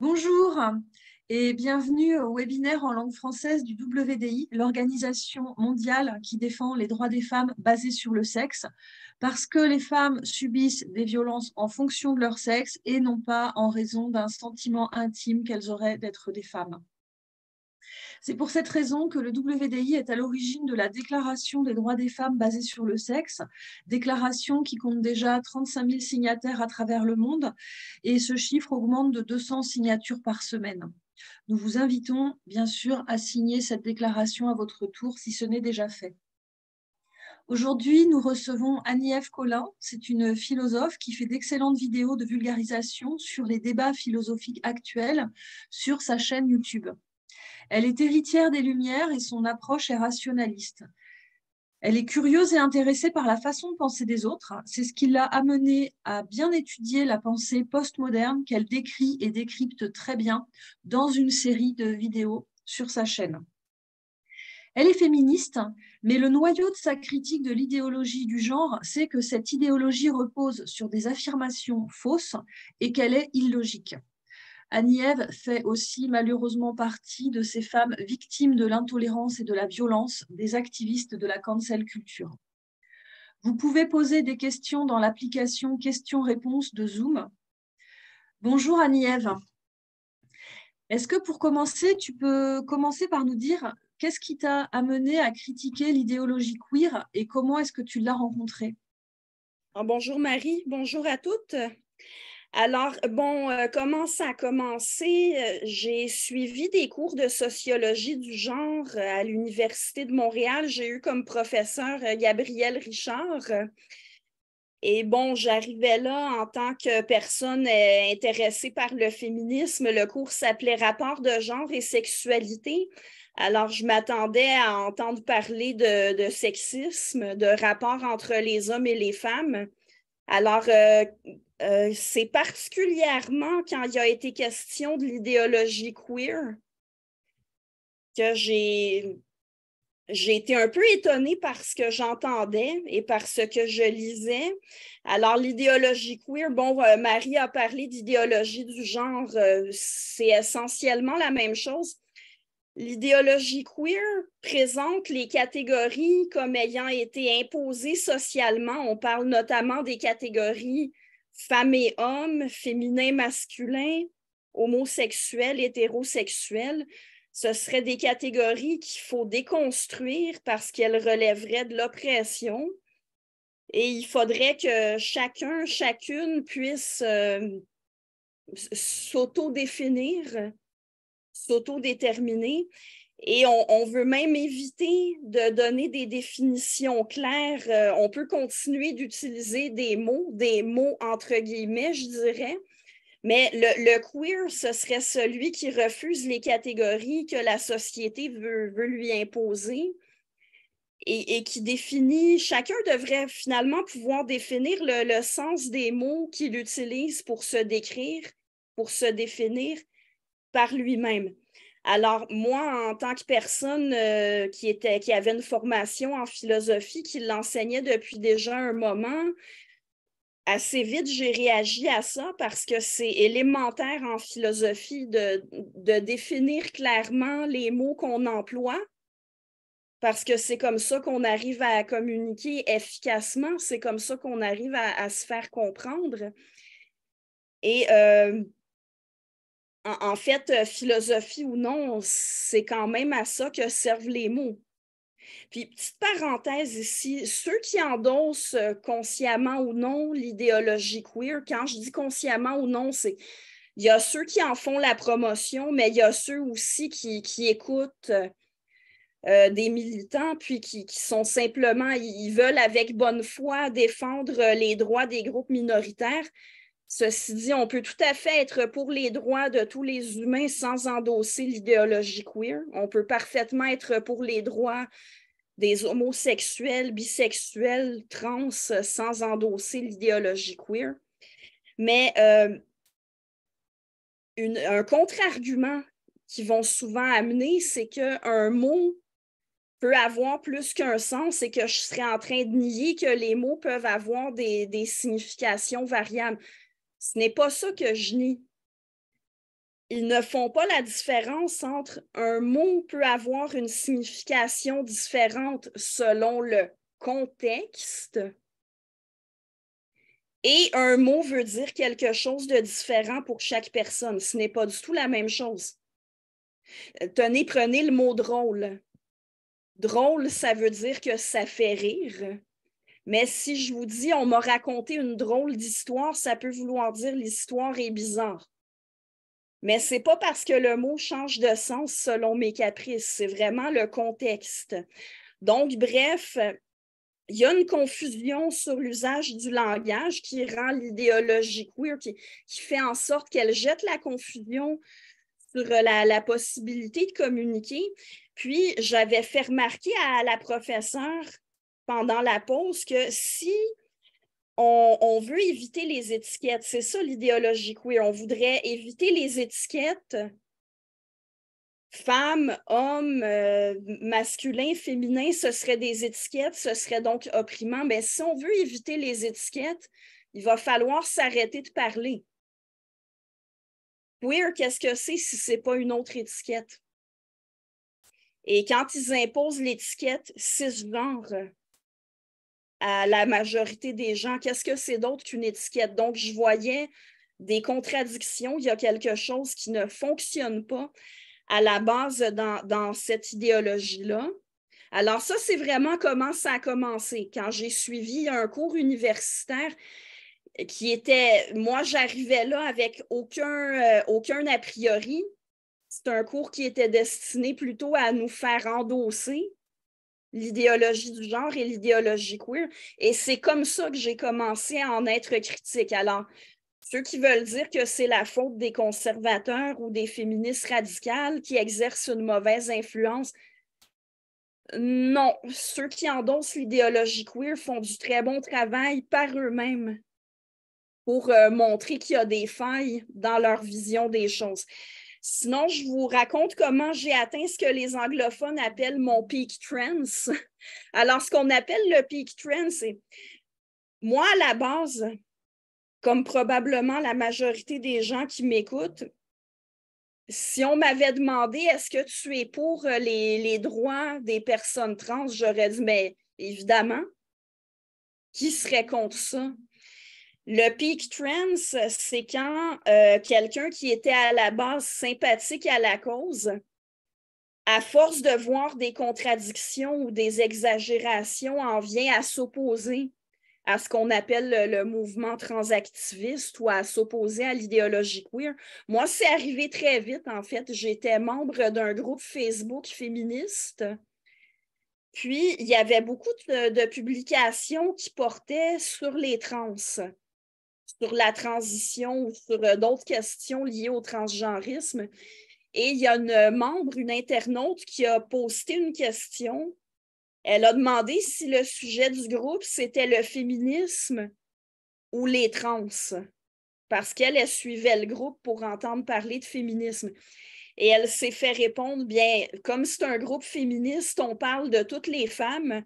Bonjour et bienvenue au webinaire en langue française du WDI, l'organisation mondiale qui défend les droits des femmes basés sur le sexe, parce que les femmes subissent des violences en fonction de leur sexe et non pas en raison d'un sentiment intime qu'elles auraient d'être des femmes. C'est pour cette raison que le WDI est à l'origine de la Déclaration des droits des femmes basée sur le sexe, déclaration qui compte déjà 35 000 signataires à travers le monde, et ce chiffre augmente de 200 signatures par semaine. Nous vous invitons bien sûr à signer cette déclaration à votre tour si ce n'est déjà fait. Aujourd'hui, nous recevons Annie-Ève Collin. C'est une philosophe qui fait d'excellentes vidéos de vulgarisation sur les débats philosophiques actuels sur sa chaîne YouTube. Elle est héritière des Lumières et son approche est rationaliste. Elle est curieuse et intéressée par la façon de penser des autres. C'est ce qui l'a amenée à bien étudier la pensée postmoderne qu'elle décrit et décrypte très bien dans une série de vidéos sur sa chaîne. Elle est féministe, mais le noyau de sa critique de l'idéologie du genre, c'est que cette idéologie repose sur des affirmations fausses et qu'elle est illogique. Annie-Ève fait aussi malheureusement partie de ces femmes victimes de l'intolérance et de la violence des activistes de la cancel culture. Vous pouvez poser des questions dans l'application questions-réponses de Zoom. Bonjour Annie-Ève. Est-ce que pour commencer, tu peux commencer par nous dire qu'est-ce qui t'a amené à critiquer l'idéologie queer et comment est-ce que tu l'as rencontrée? Bonjour Marie, bonjour à toutes. Alors, comment ça a commencé? J'ai suivi des cours de sociologie du genre à l'Université de Montréal. J'ai eu comme professeur Gabrielle Richard. Et j'arrivais là en tant que personne intéressée par le féminisme. Le cours s'appelait Rapport de genre et sexualité. Alors, je m'attendais à entendre parler de sexisme, de rapport entre les hommes et les femmes. Alors, c'est particulièrement quand il a été question de l'idéologie queer que j'ai été un peu étonnée par ce que j'entendais et par ce que je lisais. Alors, l'idéologie queer, Marie a parlé d'idéologie du genre, c'est essentiellement la même chose. L'idéologie queer présente les catégories comme ayant été imposées socialement. On parle notamment des catégories femmes et hommes, féminin, masculin, homosexuel, hétérosexuel. Ce seraient des catégories qu'il faut déconstruire parce qu'elles relèveraient de l'oppression. Et il faudrait que chacun, chacune puisse s'autodéfinir, s'autodéterminer. Et on veut même éviter de donner des définitions claires. On peut continuer d'utiliser des mots entre guillemets, je dirais. Mais le queer, ce serait celui qui refuse les catégories que la société veut lui imposer et qui définit, chacun devrait finalement pouvoir définir le sens des mots qu'il utilise pour se décrire, pour se définir par lui-même. Alors, moi, en tant que personne qui avait une formation en philosophie, qui l'enseignait depuis déjà un moment, assez vite, j'ai réagi à ça parce que c'est élémentaire en philosophie de définir clairement les mots qu'on emploie parce que c'est comme ça qu'on arrive à communiquer efficacement, c'est comme ça qu'on arrive à se faire comprendre. Et en fait, philosophie ou non, c'est quand même à ça que servent les mots. Puis, petite parenthèse ici, ceux qui endossent consciemment ou non l'idéologie queer, quand je dis consciemment ou non, il y a ceux qui en font la promotion, mais il y a ceux aussi qui écoutent des militants, puis qui sont simplement, ils veulent avec bonne foi défendre les droits des groupes minoritaires. Ceci dit, on peut tout à fait être pour les droits de tous les humains sans endosser l'idéologie queer. On peut parfaitement être pour les droits des homosexuels, bisexuels, trans, sans endosser l'idéologie queer. Mais un contre-argument qu'ils vont souvent amener, c'est qu'un mot peut avoir plus qu'un sens et que je serais en train de nier que les mots peuvent avoir des significations variables. Ce n'est pas ça que je nie. ils ne font pas la différence entre un mot peut avoir une signification différente selon le contexte et un mot veut dire quelque chose de différent pour chaque personne. Ce n'est pas du tout la même chose. Prenez le mot drôle. Drôle, ça veut dire que ça fait rire. Mais si je vous dis on m'a raconté une drôle d'histoire, ça peut vouloir dire l'histoire est bizarre. Mais ce n'est pas parce que le mot change de sens selon mes caprices, c'est vraiment le contexte. Donc, bref, il y a une confusion sur l'usage du langage qui rend l'idéologie queer, qui fait en sorte qu'elle jette la confusion sur la possibilité de communiquer. Puis, j'avais fait remarquer à la professeure pendant la pause que si on veut éviter les étiquettes, c'est ça l'idéologie queer, on voudrait éviter les étiquettes femme, homme, masculin, féminin, ce serait des étiquettes, ce serait donc opprimant. Mais si on veut éviter les étiquettes, il va falloir s'arrêter de parler. Queer, qu'est-ce que c'est si ce n'est pas une autre étiquette? Et quand ils imposent l'étiquette cisgenre à la majorité des gens, qu'est-ce que c'est d'autre qu'une étiquette? Donc, je voyais des contradictions, il y a quelque chose qui ne fonctionne pas à la base dans cette idéologie-là. Alors ça, c'est vraiment comment ça a commencé. Quand j'ai suivi un cours universitaire qui était, moi, j'arrivais là avec aucun a priori. C'est un cours qui était destiné plutôt à nous faire endosser l'idéologie du genre et l'idéologie queer. Et c'est comme ça que j'ai commencé à en être critique. Alors, ceux qui veulent dire que c'est la faute des conservateurs ou des féministes radicales qui exercent une mauvaise influence, non. Ceux qui endossent l'idéologie queer font du très bon travail par eux-mêmes pour montrer qu'il y a des failles dans leur vision des choses. Sinon, je vous raconte comment j'ai atteint ce que les anglophones appellent mon peak trance. Alors, ce qu'on appelle le peak trance, c'est moi, à la base, comme probablement la majorité des gens qui m'écoutent, si on m'avait demandé est-ce que tu es pour les droits des personnes trans, j'aurais dit, mais évidemment, qui serait contre ça? Le peak trance, c'est quand quelqu'un qui était à la base sympathique à la cause, à force de voir des contradictions ou des exagérations, en vient à s'opposer à ce qu'on appelle le mouvement transactiviste ou à s'opposer à l'idéologie queer. Moi, c'est arrivé très vite, en fait. J'étais membre d'un groupe Facebook féministe. Puis, il y avait beaucoup de publications qui portaient sur les trans, sur la transition ou sur d'autres questions liées au transgenrisme. Et il y a une membre, une internaute, qui a posté une question. Elle a demandé si le sujet du groupe, c'était le féminisme ou les trans, parce qu'elle suivait le groupe pour entendre parler de féminisme. Et elle s'est fait répondre, bien, comme c'est un groupe féministe, on parle de toutes les femmes,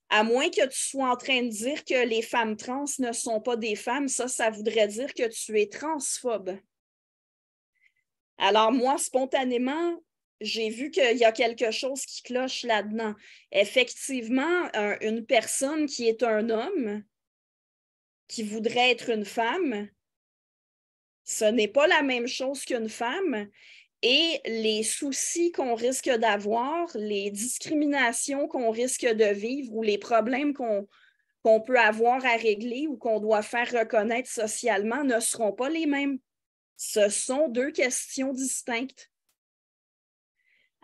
à moins que tu sois en train de dire que les femmes trans ne sont pas des femmes, ça voudrait dire que tu es transphobe. Alors moi, spontanément, j'ai vu qu'il y a quelque chose qui cloche là-dedans. Effectivement, une personne qui est un homme, qui voudrait être une femme, ce n'est pas la même chose qu'une femme. Et les soucis qu'on risque d'avoir, les discriminations qu'on risque de vivre ou les problèmes qu'on peut avoir à régler ou qu'on doit faire reconnaître socialement ne seront pas les mêmes. Ce sont deux questions distinctes.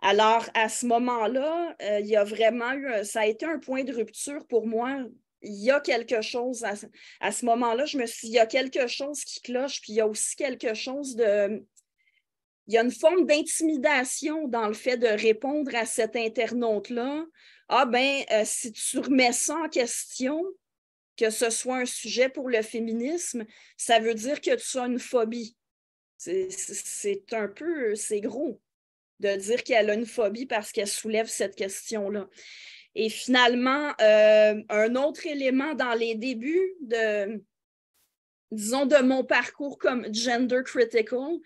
Alors, à ce moment-là, il y a vraiment eu, ça a été un point de rupture pour moi. Il y a quelque chose, à ce moment-là, je me suis dit, il y a quelque chose qui cloche, puis il y a aussi quelque chose de... Il y a une forme d'intimidation dans le fait de répondre à cet internaute-là. Ah ben, si tu remets ça en question, que ce soit un sujet pour le féminisme, ça veut dire que tu as une phobie. C'est un peu, c'est gros de dire qu'elle a une phobie parce qu'elle soulève cette question-là. Et finalement, un autre élément dans les débuts de mon parcours comme gender critical,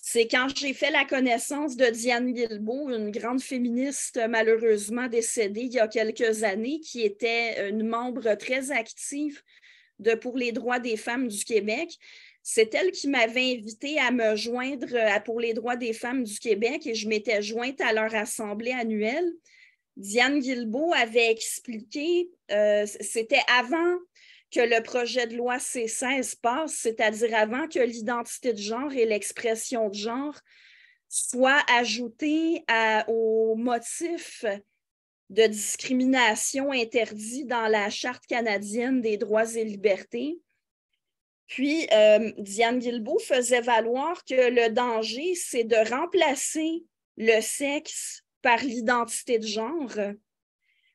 C'est quand j'ai fait la connaissance de Diane Guilbeault, une grande féministe malheureusement décédée il y a quelques années, qui était une membre très active de Pour les droits des femmes du Québec. C'est elle qui m'avait invitée à me joindre à Pour les droits des femmes du Québec et je m'étais jointe à leur assemblée annuelle. Diane Guilbeault avait expliqué, c'était avant que le projet de loi C-16 passe, c'est-à-dire avant que l'identité de genre et l'expression de genre soient ajoutées au motif de discrimination interdit dans la Charte canadienne des droits et libertés. Puis, Diane Guilbeault faisait valoir que le danger, c'est de remplacer le sexe par l'identité de genre,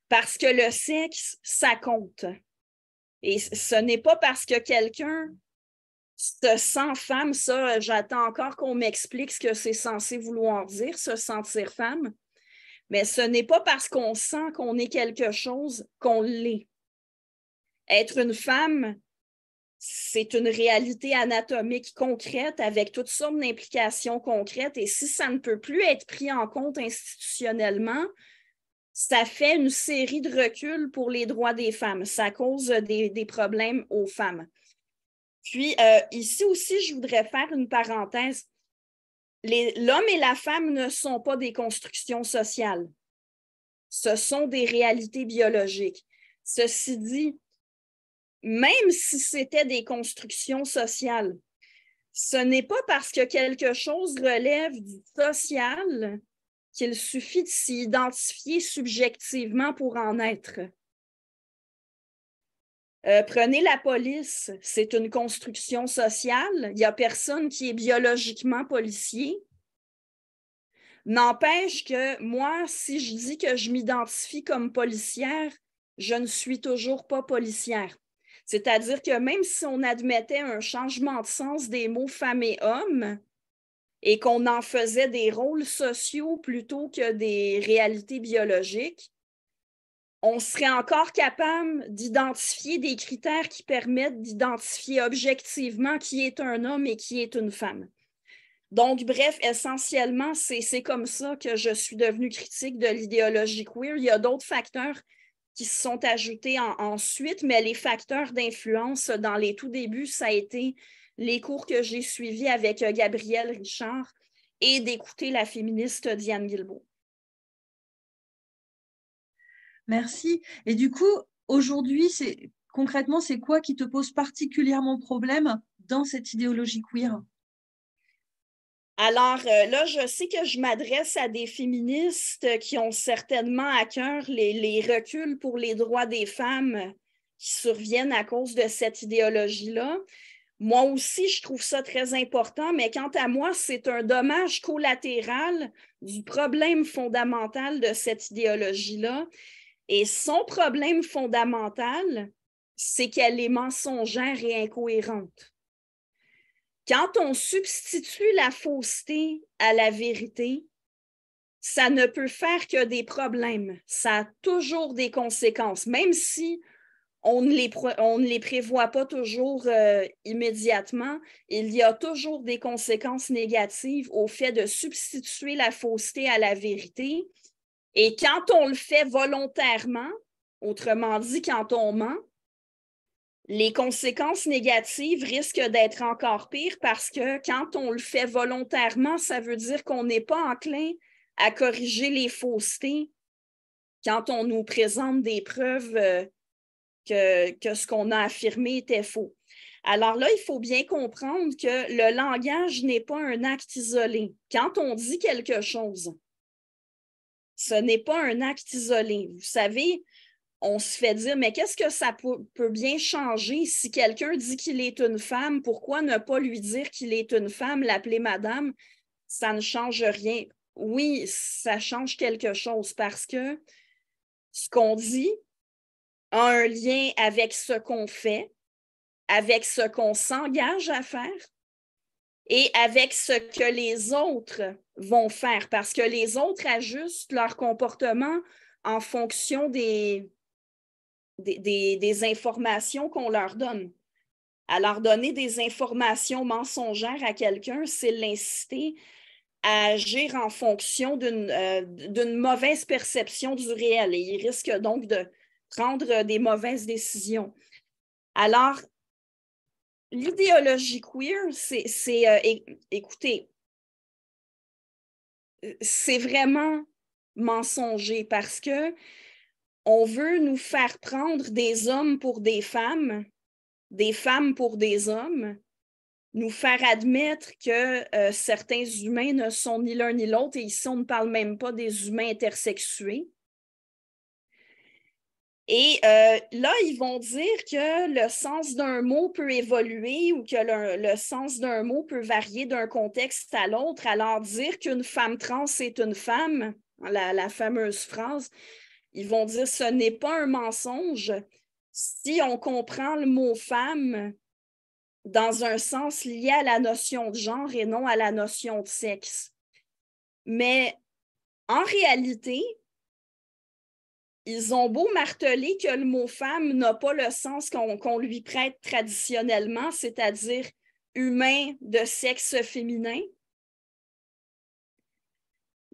parce que le sexe, ça compte. Et ce n'est pas parce que quelqu'un se sent femme, ça, j'attends encore qu'on m'explique ce que c'est censé vouloir dire, se sentir femme, mais ce n'est pas parce qu'on sent qu'on est quelque chose qu'on l'est. Être une femme, c'est une réalité anatomique concrète avec toutes sortes d'implications concrètes et si ça ne peut plus être pris en compte institutionnellement, ça fait une série de reculs pour les droits des femmes. Ça cause des problèmes aux femmes. Puis, ici aussi, je voudrais faire une parenthèse. L'homme et la femme ne sont pas des constructions sociales. Ce sont des réalités biologiques. Ceci dit, même si c'était des constructions sociales, ce n'est pas parce que quelque chose relève du social qu'il suffit de s'y identifier subjectivement pour en être. Prenez la police, c'est une construction sociale. Il n'y a personne qui est biologiquement policier. N'empêche que moi, si je dis que je m'identifie comme policière, je ne suis toujours pas policière. C'est-à-dire que même si on admettait un changement de sens des mots femme et homme, et qu'on en faisait des rôles sociaux plutôt que des réalités biologiques, on serait encore capable d'identifier des critères qui permettent d'identifier objectivement qui est un homme et qui est une femme. Donc, bref, essentiellement, c'est comme ça que je suis devenue critique de l'idéologie queer. Il y a d'autres facteurs qui se sont ajoutés ensuite, mais les facteurs d'influence dans les tout débuts, ça a été les cours que j'ai suivis avec Gabrielle Richard et d'écouter la féministe Diane Guilbeault. Merci. Et du coup, aujourd'hui, concrètement, c'est quoi qui te pose particulièrement problème dans cette idéologie queer? Alors là, je sais que je m'adresse à des féministes qui ont certainement à cœur les reculs pour les droits des femmes qui surviennent à cause de cette idéologie-là. Moi aussi, je trouve ça très important, mais quant à moi, c'est un dommage collatéral du problème fondamental de cette idéologie-là. Et son problème fondamental, c'est qu'elle est mensongère et incohérente. Quand on substitue la fausseté à la vérité, ça ne peut faire que des problèmes. Ça a toujours des conséquences, même si on ne les prévoit pas toujours immédiatement. Il y a toujours des conséquences négatives au fait de substituer la fausseté à la vérité. Et quand on le fait volontairement, autrement dit, quand on ment, les conséquences négatives risquent d'être encore pires parce que quand on le fait volontairement, ça veut dire qu'on n'est pas enclin à corriger les faussetés quand on nous présente des preuves que ce qu'on a affirmé était faux. Alors là, il faut bien comprendre que le langage n'est pas un acte isolé. Quand on dit quelque chose, ce n'est pas un acte isolé. Vous savez, on se fait dire, mais qu'est-ce que ça peut bien changer si quelqu'un dit qu'il est une femme? Pourquoi ne pas lui dire qu'il est une femme, l'appeler madame? Ça ne change rien. Oui, ça change quelque chose parce que ce qu'on dit a un lien avec ce qu'on fait, avec ce qu'on s'engage à faire et avec ce que les autres vont faire parce que les autres ajustent leur comportement en fonction des informations qu'on leur donne. Alors, donner des informations mensongères à quelqu'un, c'est l'inciter à agir en fonction d'une mauvaise perception du réel et il risque donc de prendre des mauvaises décisions. Alors, l'idéologie queer, écoutez, c'est vraiment mensonger parce que on veut nous faire prendre des hommes pour des femmes pour des hommes, nous faire admettre que certains humains ne sont ni l'un ni l'autre, et ici, on ne parle même pas des humains intersexués. Et là, ils vont dire que le sens d'un mot peut évoluer ou que le sens d'un mot peut varier d'un contexte à l'autre. Alors, dire qu'une femme trans est une femme, la fameuse phrase, ils vont dire ce n'est pas un mensonge si on comprend le mot femme dans un sens lié à la notion de genre et non à la notion de sexe. Mais en réalité, ils ont beau marteler que le mot femme n'a pas le sens qu'on lui prête traditionnellement, c'est-à-dire humain de sexe féminin.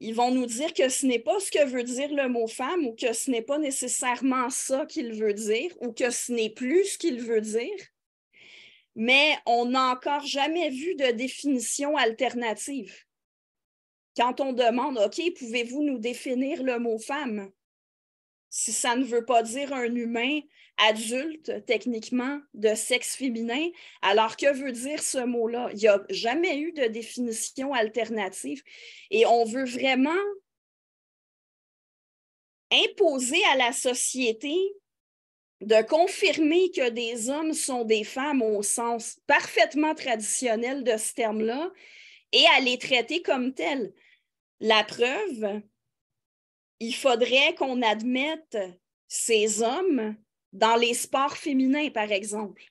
Ils vont nous dire que ce n'est pas ce que veut dire le mot femme ou que ce n'est pas nécessairement ça qu'il veut dire ou que ce n'est plus ce qu'il veut dire. Mais on n'a encore jamais vu de définition alternative. Quand on demande, OK, pouvez-vous nous définir le mot femme? Si ça ne veut pas dire un humain adulte, techniquement, de sexe féminin, alors que veut dire ce mot-là? Il n'y a jamais eu de définition alternative. Et on veut vraiment imposer à la société de confirmer que des hommes sont des femmes au sens parfaitement traditionnel de ce terme-là et à les traiter comme tels. La preuve, il faudrait qu'on admette ces hommes dans les sports féminins, par exemple.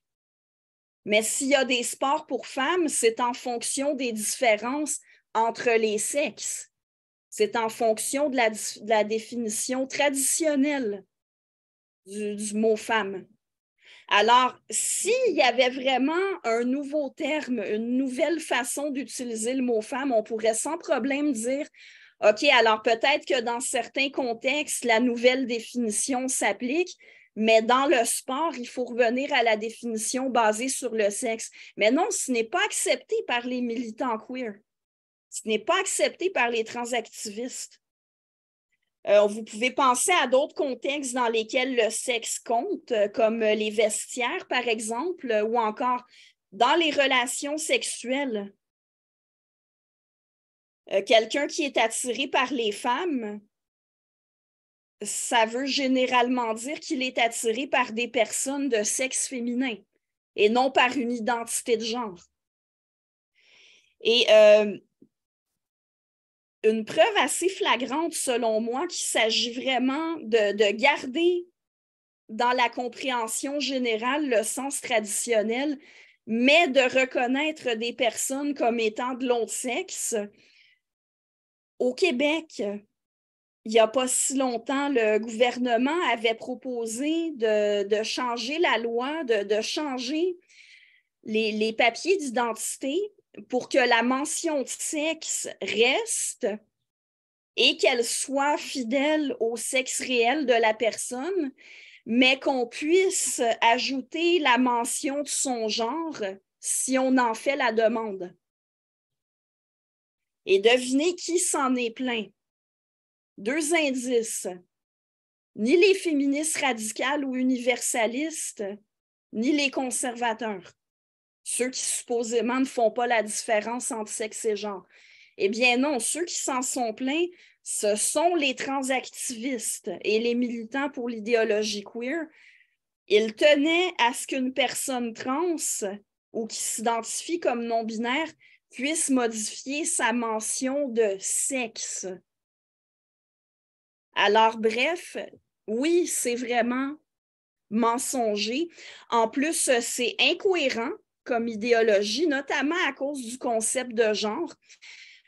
Mais s'il y a des sports pour femmes, c'est en fonction des différences entre les sexes. C'est en fonction de la définition traditionnelle du mot femme. Alors, s'il y avait vraiment un nouveau terme, une nouvelle façon d'utiliser le mot femme, on pourrait sans problème dire OK, alors peut-être que dans certains contextes, la nouvelle définition s'applique, mais dans le sport, il faut revenir à la définition basée sur le sexe. Mais non, ce n'est pas accepté par les militants queer. Ce n'est pas accepté par les transactivistes. Vous pouvez penser à d'autres contextes dans lesquels le sexe compte, comme les vestiaires, par exemple, ou encore dans les relations sexuelles. Quelqu'un qui est attiré par les femmes, ça veut généralement dire qu'il est attiré par des personnes de sexe féminin et non par une identité de genre. Et une preuve assez flagrante, selon moi, qu'il s'agit vraiment de garder dans la compréhension générale le sens traditionnel, mais de reconnaître des personnes comme étant de l'autre sexe. Au Québec, il n'y a pas si longtemps, le gouvernement avait proposé de changer la loi, de changer les papiers d'identité pour que la mention de sexe reste et qu'elle soit fidèle au sexe réel de la personne, mais qu'on puisse ajouter la mention de son genre si on en fait la demande. Et devinez qui s'en est plaint. 2 indices. Ni les féministes radicales ou universalistes, ni les conservateurs. Ceux qui supposément ne font pas la différence entre sexe et genre. Eh bien non, ceux qui s'en sont plaints, ce sont les transactivistes et les militants pour l'idéologie queer. Ils tenaient à ce qu'une personne trans ou qui s'identifie comme non-binaire puisse modifier sa mention de sexe. Alors, bref, oui, c'est vraiment mensonger. En plus, c'est incohérent comme idéologie, notamment à cause du concept de genre.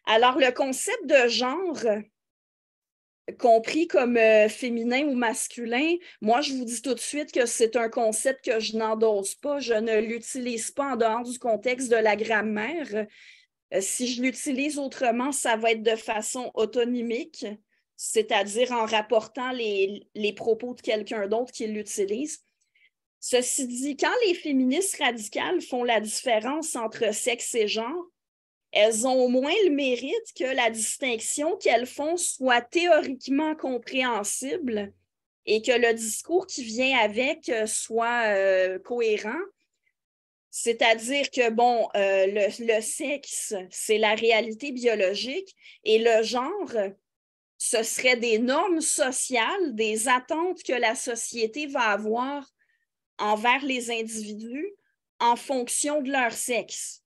Alors, le concept de genre, compris comme féminin ou masculin, moi, je vous dis tout de suite que c'est un concept que je n'endosse pas. Je ne l'utilise pas en dehors du contexte de la grammaire. Si je l'utilise autrement, ça va être de façon autonomique, c'est-à-dire en rapportant les propos de quelqu'un d'autre qui l'utilise. Ceci dit, quand les féministes radicales font la différence entre sexe et genre, elles ont au moins le mérite que la distinction qu'elles font soit théoriquement compréhensible et que le discours qui vient avec soit cohérent. C'est-à-dire que, bon, le sexe, c'est la réalité biologique et le genre, ce serait des normes sociales, des attentes que la société va avoir envers les individus en fonction de leur sexe.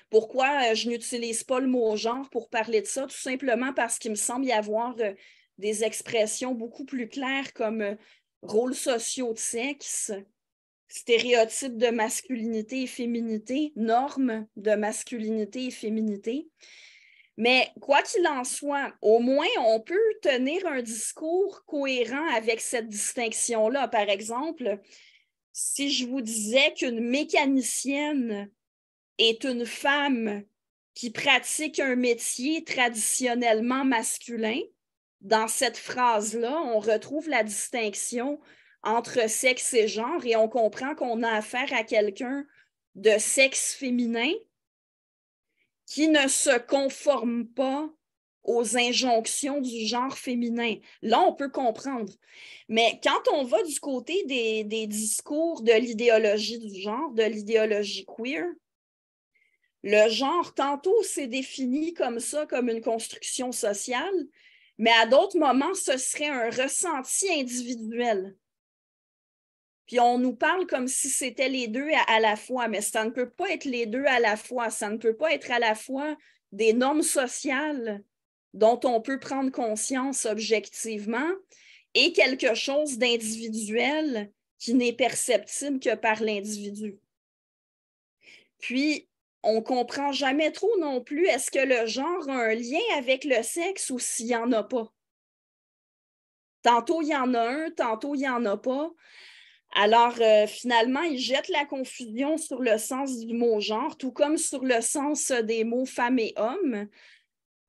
Pourquoi je n'utilise pas le mot genre pour parler de ça? Tout simplement parce qu'il me semble y avoir des expressions beaucoup plus claires comme rôles sociaux de sexe, stéréotypes de masculinité et féminité, normes de masculinité et féminité. Mais quoi qu'il en soit, au moins, on peut tenir un discours cohérent avec cette distinction-là. Par exemple, si je vous disais qu'une mécanicienne est une femme qui pratique un métier traditionnellement masculin, dans cette phrase-là, on retrouve la distinction entre sexe et genre et on comprend qu'on a affaire à quelqu'un de sexe féminin qui ne se conforme pas aux injonctions du genre féminin. Là, on peut comprendre. Mais quand on va du côté des discours de l'idéologie du genre, de l'idéologie queer, le genre, tantôt, c'est défini comme ça, comme une construction sociale, mais à d'autres moments, ce serait un ressenti individuel. Puis on nous parle comme si c'était les deux à la fois, mais ça ne peut pas être les deux à la fois. Ça ne peut pas être à la fois des normes sociales dont on peut prendre conscience objectivement et quelque chose d'individuel qui n'est perceptible que par l'individu. Puis, on ne comprend jamais trop non plus, est-ce que le genre a un lien avec le sexe ou s'il n'y en a pas? Tantôt, il y en a un, tantôt, il n'y en a pas. Alors, finalement, ils jettent la confusion sur le sens du mot genre, tout comme sur le sens des mots femme et homme.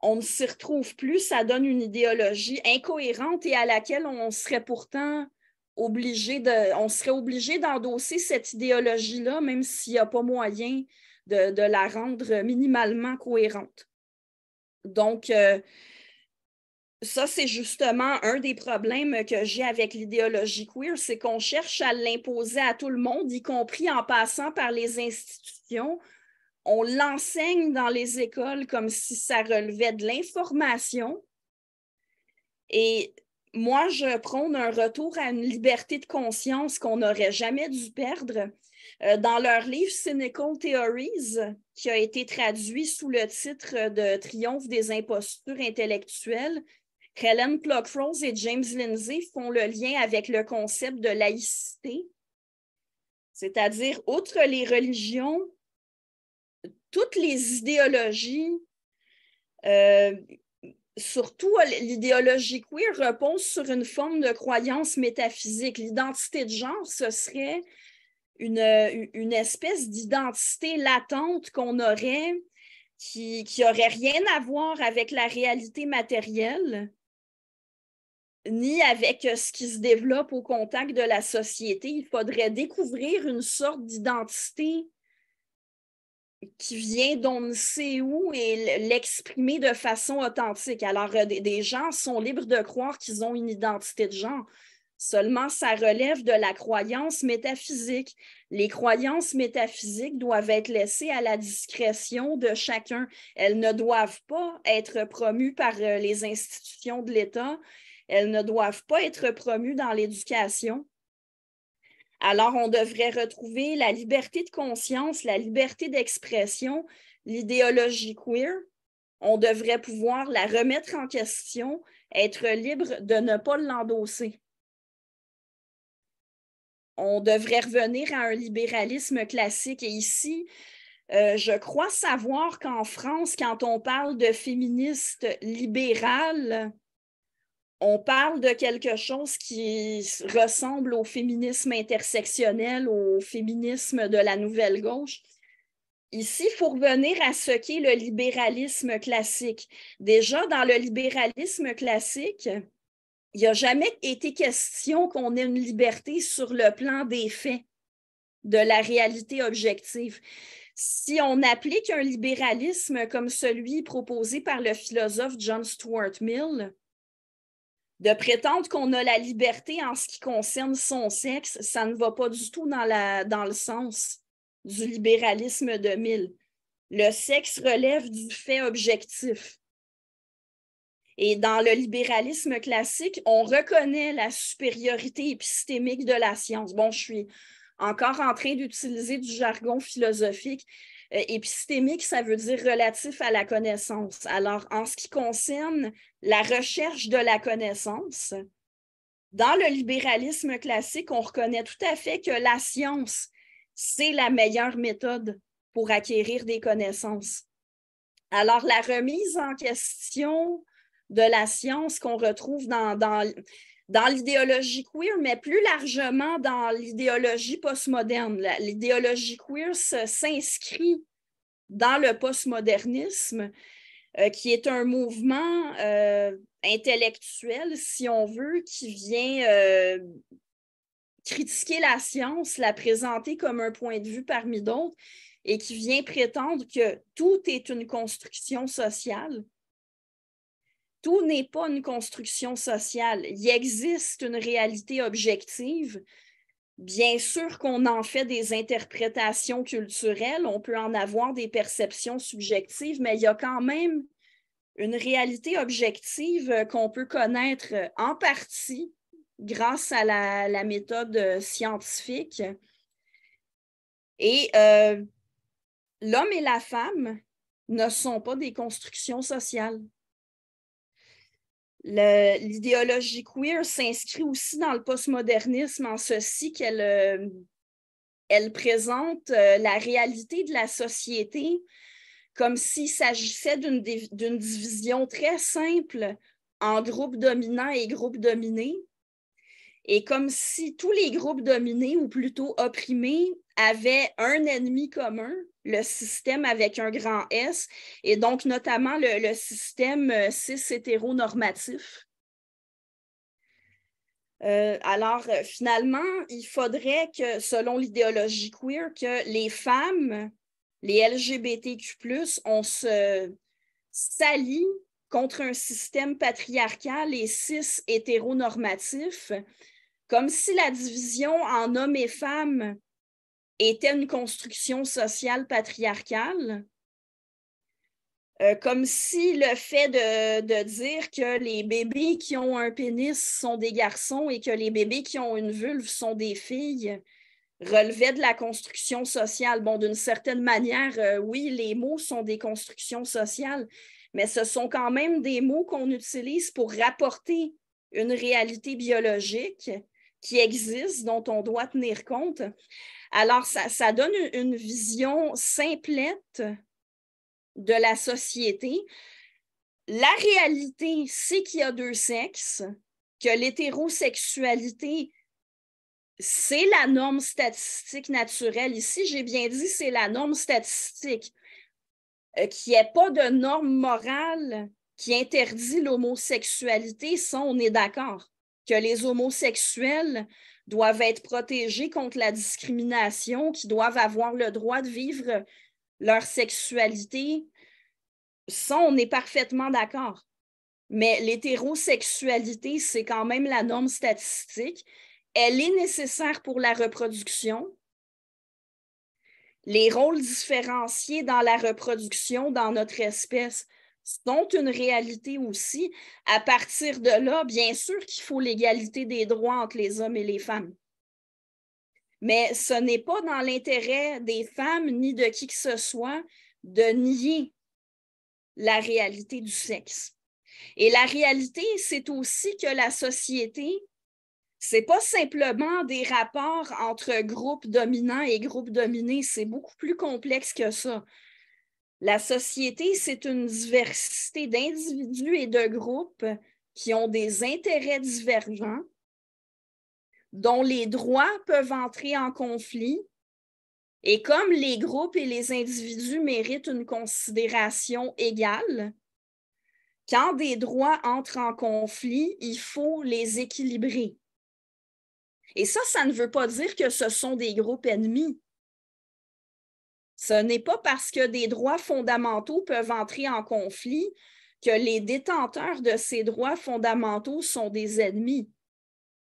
On ne s'y retrouve plus, ça donne une idéologie incohérente et à laquelle on serait pourtant obligé d'endosser cette idéologie-là, même s'il n'y a pas moyen de la rendre minimalement cohérente. Donc, ça, c'est justement un des problèmes que j'ai avec l'idéologie queer, c'est qu'on cherche à l'imposer à tout le monde, y compris en passant par les institutions. On l'enseigne dans les écoles comme si ça relevait de l'information. Et moi, je prône un retour à une liberté de conscience qu'on n'aurait jamais dû perdre. Dans leur livre Cynical Theories, qui a été traduit sous le titre de Triomphe des impostures intellectuelles, Helen Pluckrose et James Lindsay font le lien avec le concept de laïcité, c'est-à-dire, outre les religions, toutes les idéologies, surtout l'idéologie queer repose sur une forme de croyance métaphysique. L'identité de genre, ce serait une espèce d'identité latente qu'on aurait qui n'aurait rien à voir avec la réalité matérielle, ni avec ce qui se développe au contact de la société. Il faudrait découvrir une sorte d'identité qui vient d'on ne sait où et l'exprimer de façon authentique. Alors, des gens sont libres de croire qu'ils ont une identité de genre. Seulement, ça relève de la croyance métaphysique. Les croyances métaphysiques doivent être laissées à la discrétion de chacun. Elles ne doivent pas être promues par les institutions de l'État. Elles ne doivent pas être promues dans l'éducation. Alors, on devrait retrouver la liberté de conscience, la liberté d'expression, l'idéologie queer. On devrait pouvoir la remettre en question, être libre de ne pas l'endosser. On devrait revenir à un libéralisme classique. Et ici, je crois savoir qu'en France, quand on parle de féministes libérales, on parle de quelque chose qui ressemble au féminisme intersectionnel, au féminisme de la nouvelle gauche. Ici, il faut revenir à ce qu'est le libéralisme classique. Déjà, dans le libéralisme classique, il n'a jamais été question qu'on ait une liberté sur le plan des faits, de la réalité objective. Si on applique un libéralisme comme celui proposé par le philosophe John Stuart Mill, de prétendre qu'on a la liberté en ce qui concerne son sexe, ça ne va pas du tout dans le sens du libéralisme de Mill. Le sexe relève du fait objectif. Et dans le libéralisme classique, on reconnaît la supériorité épistémique de la science. Bon, je suis encore en train d'utiliser du jargon philosophique. Épistémique, ça veut dire relatif à la connaissance. Alors, en ce qui concerne la recherche de la connaissance, dans le libéralisme classique, on reconnaît tout à fait que la science, c'est la meilleure méthode pour acquérir des connaissances. Alors, la remise en question de la science qu'on retrouve dans l'idéologie queer, mais plus largement dans l'idéologie postmoderne. L'idéologie queer s'inscrit dans le postmodernisme, qui est un mouvement intellectuel, si on veut, qui vient critiquer la science, la présenter comme un point de vue parmi d'autres, et qui vient prétendre que tout est une construction sociale. Tout n'est pas une construction sociale. Il existe une réalité objective. Bien sûr qu'on en fait des interprétations culturelles, on peut en avoir des perceptions subjectives, mais il y a quand même une réalité objective qu'on peut connaître en partie grâce à la méthode scientifique. Et l'homme et la femme ne sont pas des constructions sociales. L'idéologie queer s'inscrit aussi dans le postmodernisme en ceci qu'elle présente la réalité de la société comme s'il s'agissait d'une division très simple en groupes dominants et groupes dominés, et comme si tous les groupes dominés, ou plutôt opprimés, avaient un ennemi commun, le système avec un grand S, et donc notamment le système cis-hétéronormatif. Alors, finalement, il faudrait que, selon l'idéologie queer, que les femmes, les LGBTQ+, on s'allie contre un système patriarcal et cis-hétéronormatif, comme si la division en hommes et femmes était une construction sociale patriarcale, comme si le fait de dire que les bébés qui ont un pénis sont des garçons et que les bébés qui ont une vulve sont des filles relevait de la construction sociale. Bon, d'une certaine manière, oui, les mots sont des constructions sociales, mais ce sont quand même des mots qu'on utilise pour rapporter une réalité biologique qui existe, dont on doit tenir compte. Alors, ça donne une vision simplette de la société. La réalité, c'est qu'il y a deux sexes, que l'hétérosexualité, c'est la norme statistique naturelle. Ici, j'ai bien dit, c'est la norme statistique. Qu'il n'y ait pas de norme morale qui interdit l'homosexualité, ça, on est d'accord. Que les homosexuels doivent être protégés contre la discrimination, qu'ils doivent avoir le droit de vivre leur sexualité, ça, on est parfaitement d'accord. Mais l'hétérosexualité, c'est quand même la norme statistique. Elle est nécessaire pour la reproduction. Les rôles différenciés dans la reproduction dans notre espèce sont une réalité aussi. À partir de là, bien sûr qu'il faut l'égalité des droits entre les hommes et les femmes. Mais ce n'est pas dans l'intérêt des femmes ni de qui que ce soit de nier la réalité du sexe. Et la réalité, c'est aussi que la société, ce n'est pas simplement des rapports entre groupes dominants et groupes dominés, c'est beaucoup plus complexe que ça. La société, c'est une diversité d'individus et de groupes qui ont des intérêts divergents, dont les droits peuvent entrer en conflit. Et comme les groupes et les individus méritent une considération égale, quand des droits entrent en conflit, il faut les équilibrer. Et ça ne veut pas dire que ce sont des groupes ennemis. Ce n'est pas parce que des droits fondamentaux peuvent entrer en conflit que les détenteurs de ces droits fondamentaux sont des ennemis.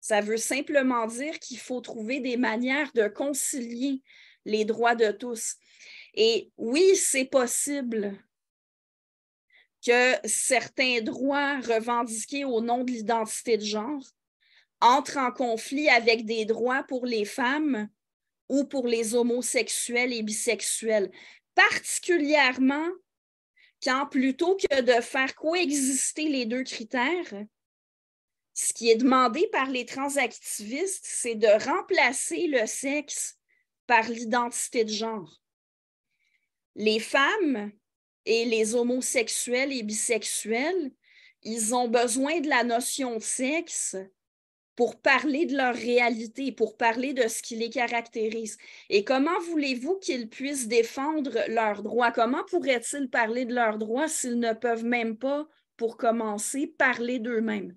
Ça veut simplement dire qu'il faut trouver des manières de concilier les droits de tous. Et oui, c'est possible que certains droits revendiqués au nom de l'identité de genre entrent en conflit avec des droits pour les femmes ou pour les homosexuels et bisexuels, particulièrement quand plutôt que de faire coexister les deux critères, ce qui est demandé par les transactivistes, c'est de remplacer le sexe par l'identité de genre. Les femmes et les homosexuels et bisexuels, ils ont besoin de la notion de sexe pour parler de leur réalité, pour parler de ce qui les caractérise. Et comment voulez-vous qu'ils puissent défendre leurs droits? Comment pourraient-ils parler de leurs droits s'ils ne peuvent même pas, pour commencer, parler d'eux-mêmes?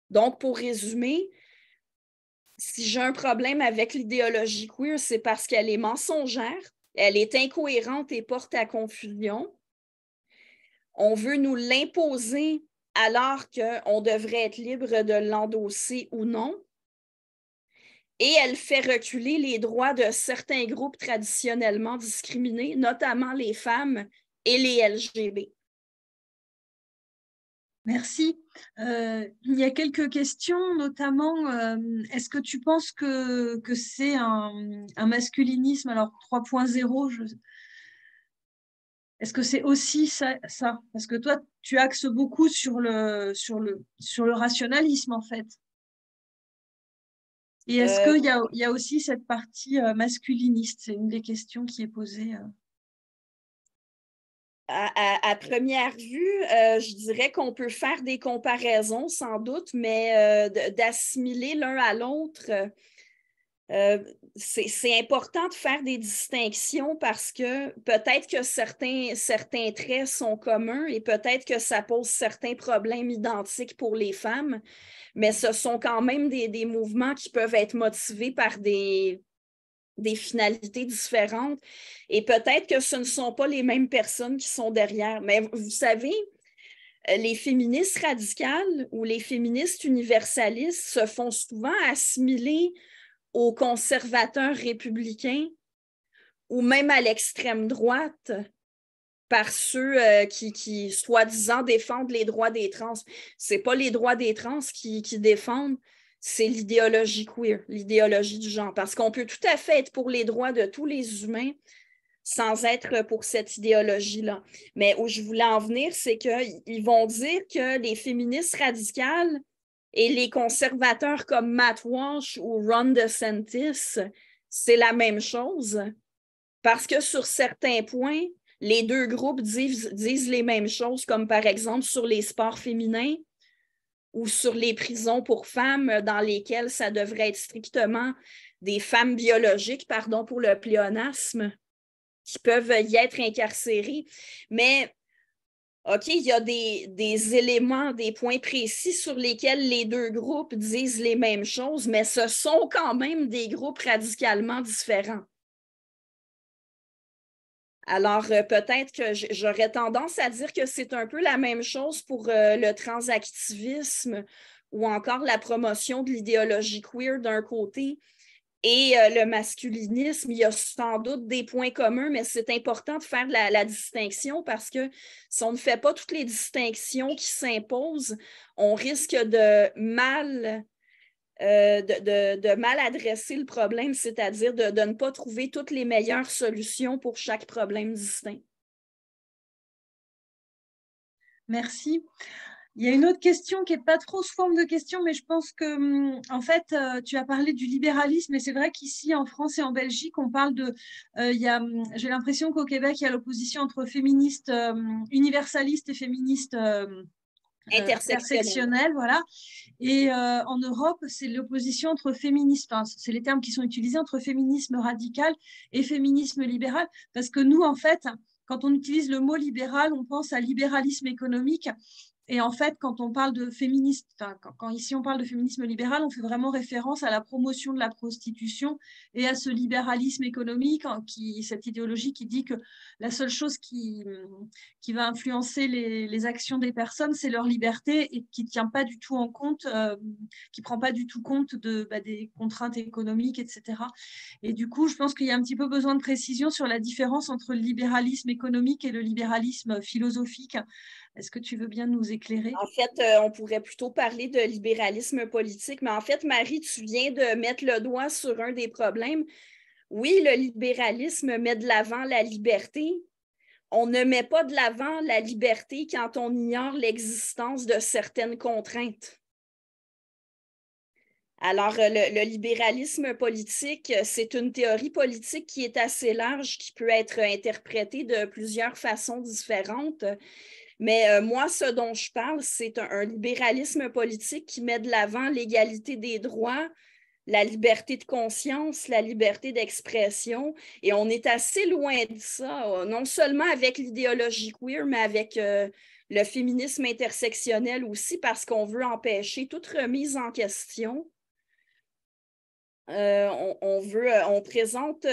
Donc, pour résumer, si j'ai un problème avec l'idéologie queer, c'est parce qu'elle est mensongère, elle est incohérente et porte à confusion. On veut nous l'imposer alors qu'on devrait être libre de l'endosser ou non. Et elle fait reculer les droits de certains groupes traditionnellement discriminés, notamment les femmes et les LGBT. Merci. Il y a quelques questions, notamment, est-ce que tu penses que c'est un masculinisme, alors 3.0, est-ce que c'est aussi ça? Parce que toi, tu axes beaucoup sur le rationalisme, en fait. Et est-ce qu'il y a aussi cette partie masculiniste? C'est une des questions qui est posée. À première vue, je dirais qu'on peut faire des comparaisons, sans doute, mais d'assimiler l'un à l'autre, c'est important de faire des distinctions parce que peut-être que certains traits sont communs et peut-être que ça pose certains problèmes identiques pour les femmes, mais ce sont quand même des mouvements qui peuvent être motivés par des finalités différentes et peut-être que ce ne sont pas les mêmes personnes qui sont derrière. Mais vous savez, les féministes radicales ou les féministes universalistes se font souvent assimiler aux conservateurs républicains ou même à l'extrême droite par ceux qui soi-disant défendent les droits des trans. Ce n'est pas les droits des trans qui défendent, c'est l'idéologie queer, l'idéologie du genre. Parce qu'on peut tout à fait être pour les droits de tous les humains sans être pour cette idéologie-là. Mais où je voulais en venir, c'est qu'ils vont dire que les féministes radicales et les conservateurs comme Matt Walsh ou Ron DeSantis, c'est la même chose. Parce que sur certains points, les deux groupes disent les mêmes choses, comme par exemple sur les sports féminins ou sur les prisons pour femmes dans lesquelles ça devrait être strictement des femmes biologiques, pardon pour le pléonasme, qui peuvent y être incarcérées. Mais, OK, il y a des éléments, des points précis sur lesquels les deux groupes disent les mêmes choses, mais ce sont quand même des groupes radicalement différents. Alors, peut-être que j'aurais tendance à dire que c'est un peu la même chose pour le transactivisme ou encore la promotion de l'idéologie queer d'un côté et le masculinisme. Il y a sans doute des points communs, mais c'est important de faire la distinction parce que si on ne fait pas toutes les distinctions qui s'imposent, on risque de mal adresser le problème, c'est-à-dire de ne pas trouver toutes les meilleures solutions pour chaque problème distinct. Merci. Il y a une autre question qui n'est pas trop sous forme de question, mais je pense que, en fait, tu as parlé du libéralisme, et c'est vrai qu'ici, en France et en Belgique, on parle de... j'ai l'impression qu'au Québec, il y a l'opposition entre féministes universalistes et féministes intersectionnelle, voilà. Et en Europe, c'est l'opposition entre féminisme, enfin, c'est les termes qui sont utilisés entre féminisme radical et féminisme libéral, parce que nous, en fait, quand on utilise le mot libéral, on pense à libéralisme économique. Et en fait, quand on parle de féminisme, quand ici on parle de féminisme libéral, on fait vraiment référence à la promotion de la prostitution et à ce libéralisme économique, cette idéologie qui dit que la seule chose qui va influencer les actions des personnes, c'est leur liberté et qui tient pas du tout en compte, qui prend pas du tout compte des contraintes économiques, etc. Et du coup, je pense qu'il y a un petit peu besoin de précision sur la différence entre le libéralisme économique et le libéralisme philosophique. Est-ce que tu veux bien nous éclairer? En fait, on pourrait plutôt parler de libéralisme politique, mais en fait, Marie, tu viens de mettre le doigt sur un des problèmes. Oui, le libéralisme met de l'avant la liberté. On ne met pas de l'avant la liberté quand on ignore l'existence de certaines contraintes. Alors, le libéralisme politique, c'est une théorie politique qui est assez large, qui peut être interprétée de plusieurs façons différentes. Mais moi, ce dont je parle, c'est un libéralisme politique qui met de l'avant l'égalité des droits, la liberté de conscience, la liberté d'expression. Et on est assez loin de ça, non seulement avec l'idéologie queer, mais avec le féminisme intersectionnel aussi, parce qu'on veut empêcher toute remise en question. On présente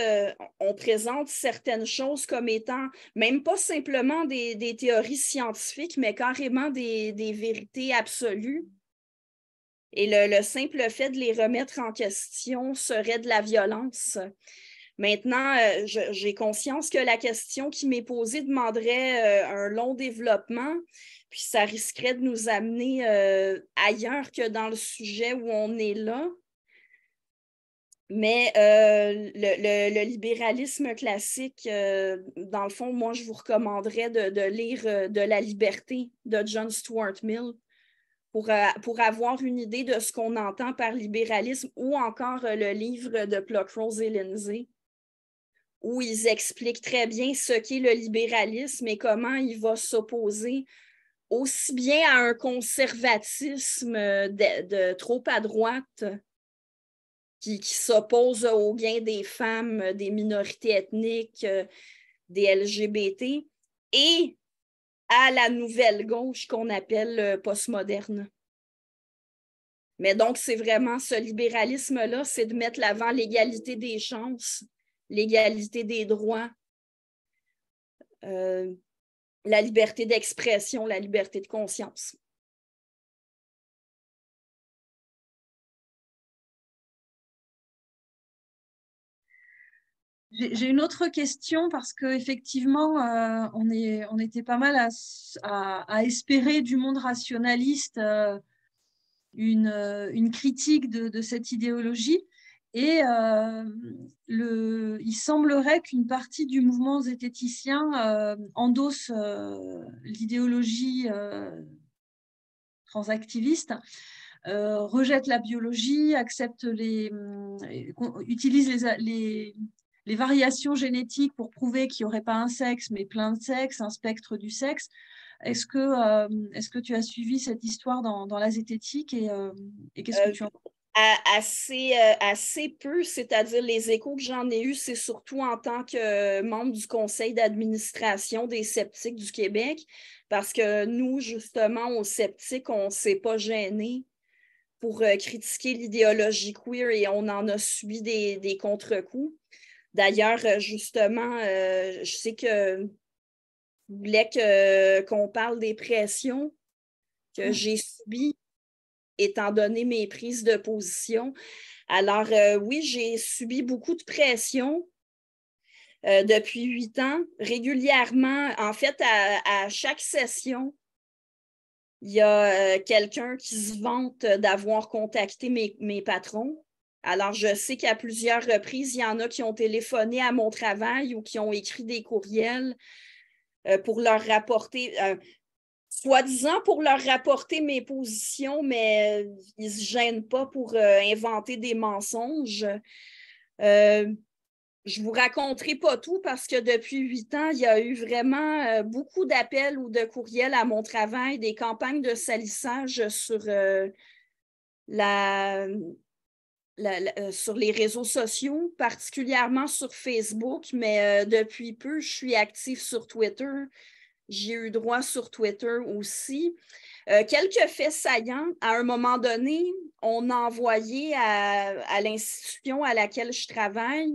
certaines choses comme étant même pas simplement des théories scientifiques, mais carrément des vérités absolues. Et le simple fait de les remettre en question serait de la violence. Maintenant, j'ai conscience que la question qui m'est posée demanderait un long développement, puis ça risquerait de nous amener ailleurs que dans le sujet où on est là. Mais le libéralisme classique, dans le fond, moi, je vous recommanderais de lire De la liberté de John Stuart Mill pour avoir une idée de ce qu'on entend par libéralisme, ou encore le livre de Pluckrose et Lindsay, où ils expliquent très bien ce qu'est le libéralisme et comment il va s'opposer aussi bien à un conservatisme de trop à droite qui s'oppose au gain des femmes, des minorités ethniques, des LGBT, et à la nouvelle gauche qu'on appelle postmoderne. Mais donc, c'est vraiment ce libéralisme-là, c'est de mettre l'avant l'égalité des chances, l'égalité des droits, la liberté d'expression, la liberté de conscience. J'ai une autre question parce qu'effectivement, on était pas mal à espérer du monde rationaliste une critique de cette idéologie. Et il semblerait qu'une partie du mouvement zététicien endosse l'idéologie transactiviste, rejette la biologie, utilise les variations génétiques pour prouver qu'il n'y aurait pas un sexe, mais plein de sexes, un spectre du sexe. Est-ce que tu as suivi cette histoire dans la zététique et qu'est-ce que tu en penses? Assez peu, c'est-à-dire les échos que j'en ai eus, c'est surtout en tant que membre du conseil d'administration des sceptiques du Québec, parce que nous, justement, aux sceptiques, on ne s'est pas gênés pour critiquer l'idéologie queer et on en a subi des contre-coups. D'ailleurs, justement, je sais que vous voulez qu'on parle des pressions que j'ai subies étant donné mes prises de position. Alors, oui, j'ai subi beaucoup de pression depuis 8 ans, régulièrement. En fait, à chaque session, il y a quelqu'un qui se vante d'avoir contacté mes patrons. Alors, je sais qu'à plusieurs reprises, il y en a qui ont téléphoné à mon travail ou qui ont écrit des courriels pour leur rapporter, soi-disant pour leur rapporter mes positions, mais ils ne se gênent pas pour inventer des mensonges. Je ne vous raconterai pas tout parce que depuis 8 ans, il y a eu vraiment beaucoup d'appels ou de courriels à mon travail, des campagnes de salissage sur, sur les réseaux sociaux, particulièrement sur Facebook, mais depuis peu, je suis active sur Twitter. J'ai eu droit sur Twitter aussi. Quelques faits saillants. À un moment donné, on a envoyé à l'institution à laquelle je travaille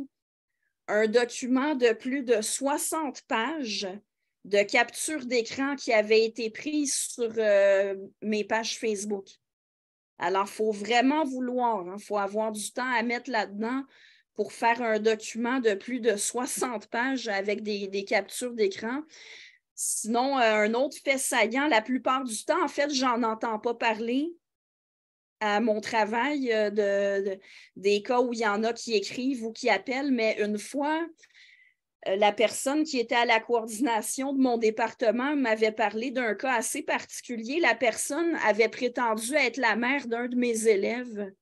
un document de plus de 60 pages de capture d'écran qui avait été prise sur mes pages Facebook. Alors, il faut vraiment vouloir, il faut avoir du temps à mettre là-dedans pour faire un document de plus de 60 pages avec des captures d'écran. Sinon, un autre fait saillant, la plupart du temps, en fait, j'en entends pas parler à mon travail des cas où il y en a qui écrivent ou qui appellent, mais une fois, la personne qui était à la coordination de mon département m'avait parlé d'un cas assez particulier. La personne avait prétendu être la mère d'un de mes élèves.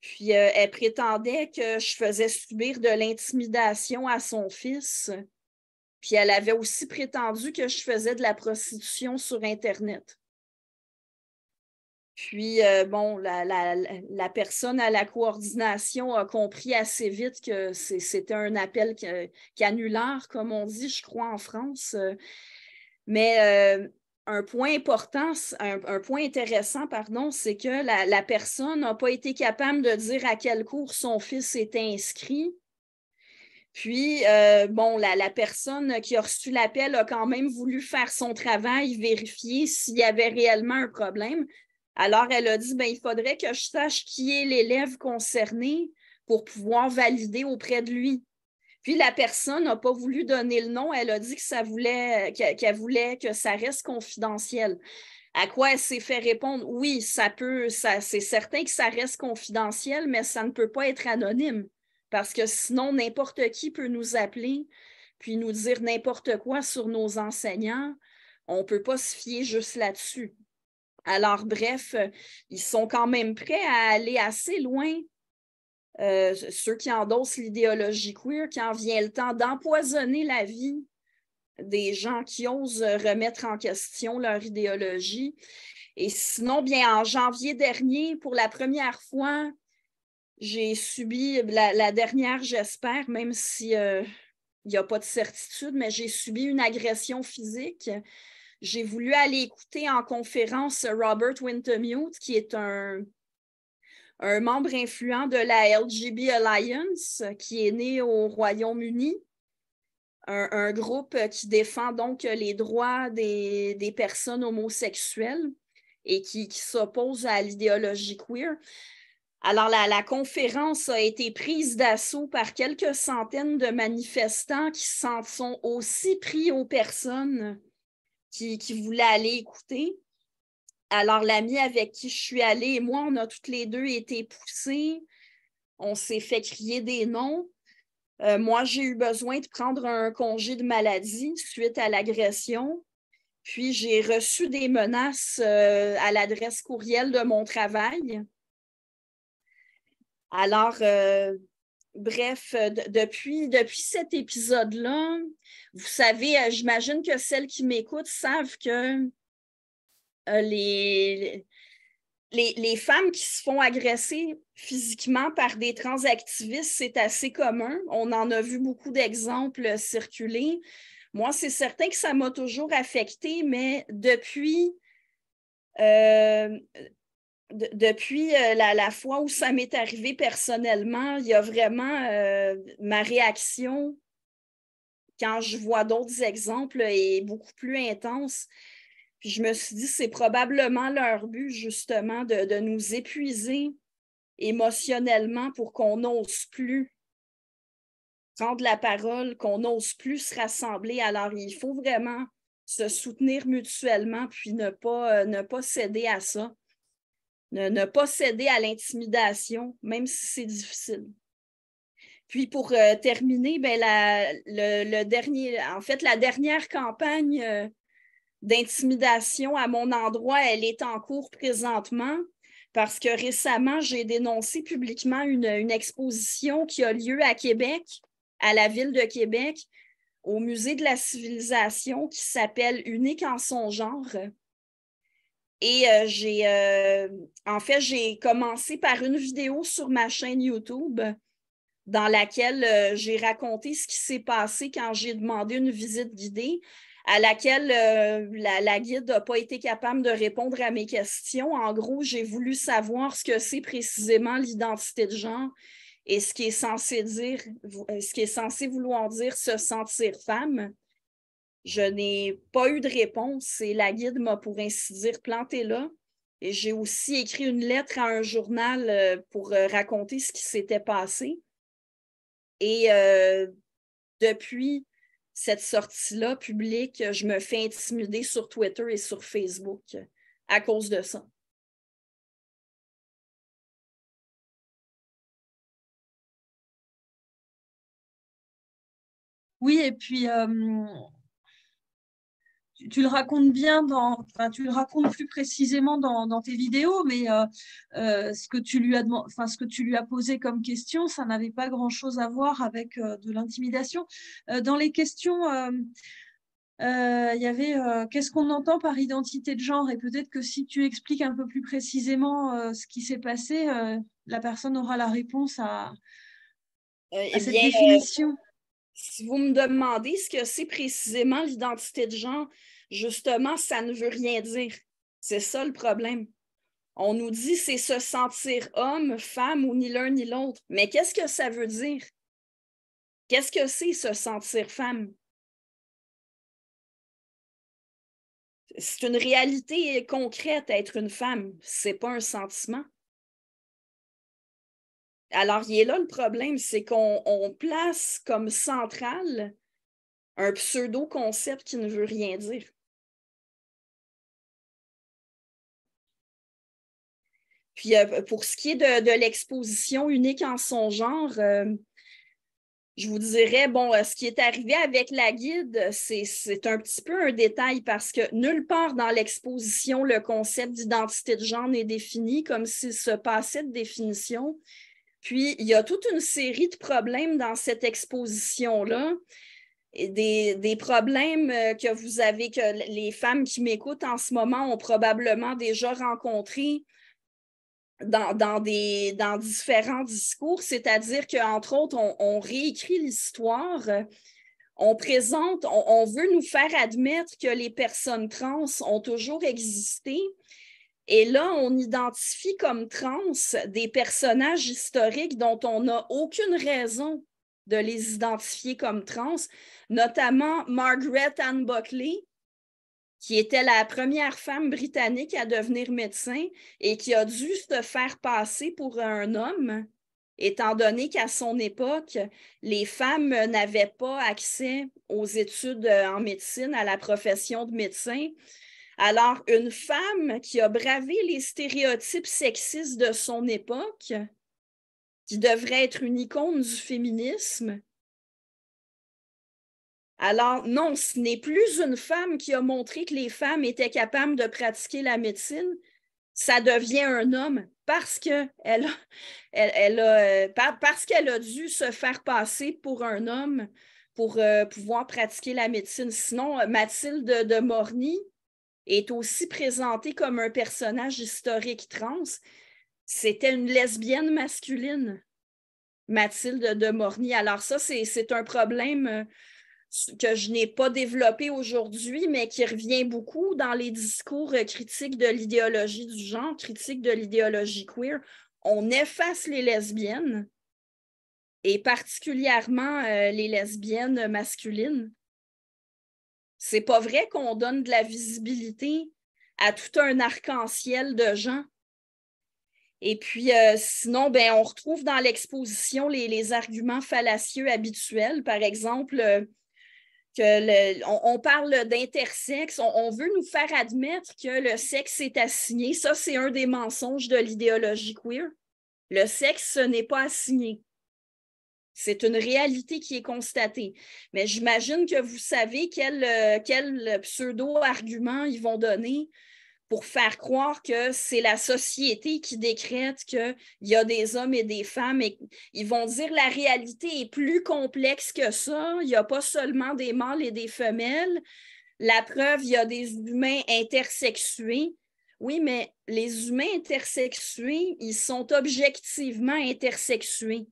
Puis, elle prétendait que je faisais subir de l'intimidation à son fils. Puis, elle avait aussi prétendu que je faisais de la prostitution sur Internet. Puis, la personne à la coordination a compris assez vite que c'était un appel canular, comme on dit, je crois, en France. Mais un point important, un point intéressant, pardon, c'est que la personne n'a pas été capable de dire à quel cours son fils était inscrit. Puis, la personne qui a reçu l'appel a quand même voulu faire son travail, vérifier s'il y avait réellement un problème. Alors, elle a dit, il faudrait que je sache qui est l'élève concerné pour pouvoir valider auprès de lui. Puis, la personne n'a pas voulu donner le nom. Elle a dit qu'elle voulait que ça reste confidentiel. À quoi elle s'est fait répondre? Oui, c'est certain que ça reste confidentiel, mais ça ne peut pas être anonyme. Parce que sinon, n'importe qui peut nous appeler puis nous dire n'importe quoi sur nos enseignants. On ne peut pas se fier juste là-dessus. Alors, bref, ils sont quand même prêts à aller assez loin, ceux qui endossent l'idéologie queer, quand vient le temps d'empoisonner la vie des gens qui osent remettre en question leur idéologie. Et sinon, bien, en janvier dernier, pour la première fois, j'ai subi, la dernière, j'espère, même si il n'y a pas de certitude, mais j'ai subi une agression physique. J'ai voulu aller écouter en conférence Robert Wintemute, qui est un membre influent de la LGB Alliance, qui est né au Royaume-Uni, un groupe qui défend donc les droits des personnes homosexuelles et qui s'oppose à l'idéologie queer. Alors, la conférence a été prise d'assaut par quelques centaines de manifestants qui s'en sont aussi pris aux personnes qui voulaient aller écouter. Alors, l'amie avec qui je suis allée et moi, on a toutes les deux été poussées. On s'est fait crier des noms. Moi, j'ai eu besoin de prendre un congé de maladie suite à l'agression. Puis, j'ai reçu des menaces à l'adresse courriel de mon travail. Alors, bref, depuis cet épisode-là, vous savez, j'imagine que celles qui m'écoutent savent que les femmes qui se font agresser physiquement par des transactivistes, c'est assez commun. On en a vu beaucoup d'exemples circuler. Moi, c'est certain que ça m'a toujours affectée, mais depuis la fois où ça m'est arrivé personnellement, il y a vraiment ma réaction quand je vois d'autres exemples est beaucoup plus intense. Puis je me suis dit, c'est probablement leur but, justement, de nous épuiser émotionnellement pour qu'on n'ose plus prendre la parole, qu'on n'ose plus se rassembler. Alors, il faut vraiment se soutenir mutuellement, puis ne pas céder à ça. Ne pas céder à l'intimidation, même si c'est difficile. Puis pour terminer, la dernière campagne d'intimidation à mon endroit, elle est en cours présentement parce que récemment, j'ai dénoncé publiquement une exposition qui a lieu à Québec, à la ville de Québec, au Musée de la civilisation, qui s'appelle « Unique en son genre ». Et en fait, j'ai commencé par une vidéo sur ma chaîne YouTube dans laquelle j'ai raconté ce qui s'est passé quand j'ai demandé une visite guidée, à laquelle la guide n'a pas été capable de répondre à mes questions. En gros, j'ai voulu savoir ce que c'est précisément l'identité de genre et ce qui est censé vouloir dire se sentir femme. Je n'ai pas eu de réponse et la guide m'a, pour ainsi dire, planté là. Et j'ai aussi écrit une lettre à un journal pour raconter ce qui s'était passé. Et depuis cette sortie-là publique, je me fais intimider sur Twitter et sur Facebook à cause de ça. Oui, et puis tu le racontes bien tu le racontes plus précisément dans tes vidéos, mais ce que tu lui as posé comme question, ça n'avait pas grand-chose à voir avec de l'intimidation. Dans les questions, il y avait qu'est-ce qu'on entend par identité de genre, et peut-être que si tu expliques un peu plus précisément ce qui s'est passé, la personne aura la réponse à Eh cette bien, définition. si vous me demandez ce que c'est précisément l'identité de genre, justement, ça ne veut rien dire. C'est ça le problème. On nous dit c'est se sentir homme, femme ou ni l'un ni l'autre. Mais qu'est-ce que ça veut dire? Qu'est-ce que c'est se sentir femme? C'est une réalité concrète, être une femme. C'est pas un sentiment. Alors, il est là le problème, c'est qu'on place comme central un pseudo-concept qui ne veut rien dire. Puis, pour ce qui est de l'exposition unique en son genre, je vous dirais, bon, ce qui est arrivé avec la guide, c'est un petit peu un détail parce que nulle part dans l'exposition, le concept d'identité de genre n'est défini comme s'il se passait de définition. Puis, il y a toute une série de problèmes dans cette exposition-là. Et des problèmes que les femmes qui m'écoutent en ce moment ont probablement déjà rencontrés dans différents discours, c'est-à-dire qu'entre autres, on réécrit l'histoire, on veut nous faire admettre que les personnes trans ont toujours existé. Et là, on identifie comme trans des personnages historiques dont on n'a aucune raison de les identifier comme trans, notamment Margaret Ann Buckley, qui était la première femme britannique à devenir médecin et qui a dû se faire passer pour un homme, étant donné qu'à son époque, les femmes n'avaient pas accès aux études en médecine, à la profession de médecin. Alors, une femme qui a bravé les stéréotypes sexistes de son époque, qui devrait être une icône du féminisme. Alors, non, ce n'est plus une femme qui a montré que les femmes étaient capables de pratiquer la médecine, ça devient un homme parce qu'elle a dû se faire passer pour un homme pour pouvoir pratiquer la médecine. Sinon, Mathilde de Morny est aussi présentée comme un personnage historique trans. C'était une lesbienne masculine, Mathilde de Morny. Alors ça, c'est un problème que je n'ai pas développé aujourd'hui, mais qui revient beaucoup dans les discours critiques de l'idéologie du genre, critiques de l'idéologie queer. On efface les lesbiennes, et particulièrement les lesbiennes masculines. C'est pas vrai qu'on donne de la visibilité à tout un arc-en-ciel de gens. Et puis, sinon, ben, on retrouve dans l'exposition les arguments fallacieux habituels. Par exemple, on parle d'intersexe, on veut nous faire admettre que le sexe est assigné. Ça, c'est un des mensonges de l'idéologie queer. Le sexe, ce n'est pas assigné. C'est une réalité qui est constatée. Mais j'imagine que vous savez quel pseudo-argument ils vont donner pour faire croire que c'est la société qui décrète qu'il y a des hommes et des femmes. Et ils vont dire que la réalité est plus complexe que ça. Il n'y a pas seulement des mâles et des femelles. La preuve, il y a des humains intersexués. Oui, mais les humains intersexués, ils sont objectivement intersexués.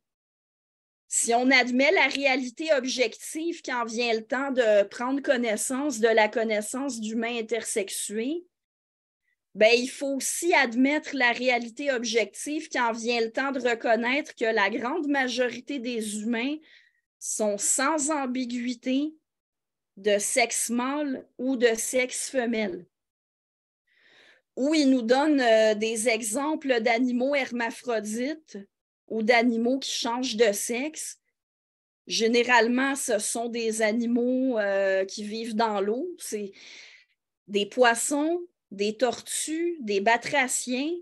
Si on admet la réalité objective quand vient le temps de prendre connaissance de la connaissance d'humains intersexués, ben, il faut aussi admettre la réalité objective quand vient le temps de reconnaître que la grande majorité des humains sont sans ambiguïté de sexe mâle ou de sexe femelle. Ou il nous donne des exemples d'animaux hermaphrodites ou d'animaux qui changent de sexe. Généralement, ce sont des animaux qui vivent dans l'eau. C'est des poissons, des tortues, des batraciens,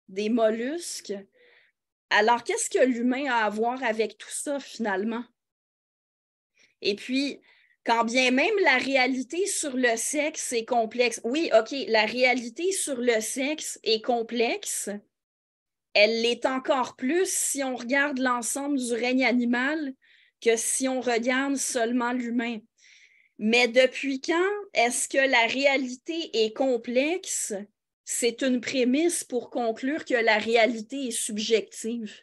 des mollusques. Alors, qu'est-ce que l'humain a à voir avec tout ça, finalement? Et puis, quand bien même la réalité sur le sexe est complexe, oui, OK, la réalité sur le sexe est complexe, elle l'est encore plus si on regarde l'ensemble du règne animal que si on regarde seulement l'humain. Mais depuis quand est-ce que la réalité est complexe? C'est une prémisse pour conclure que la réalité est subjective.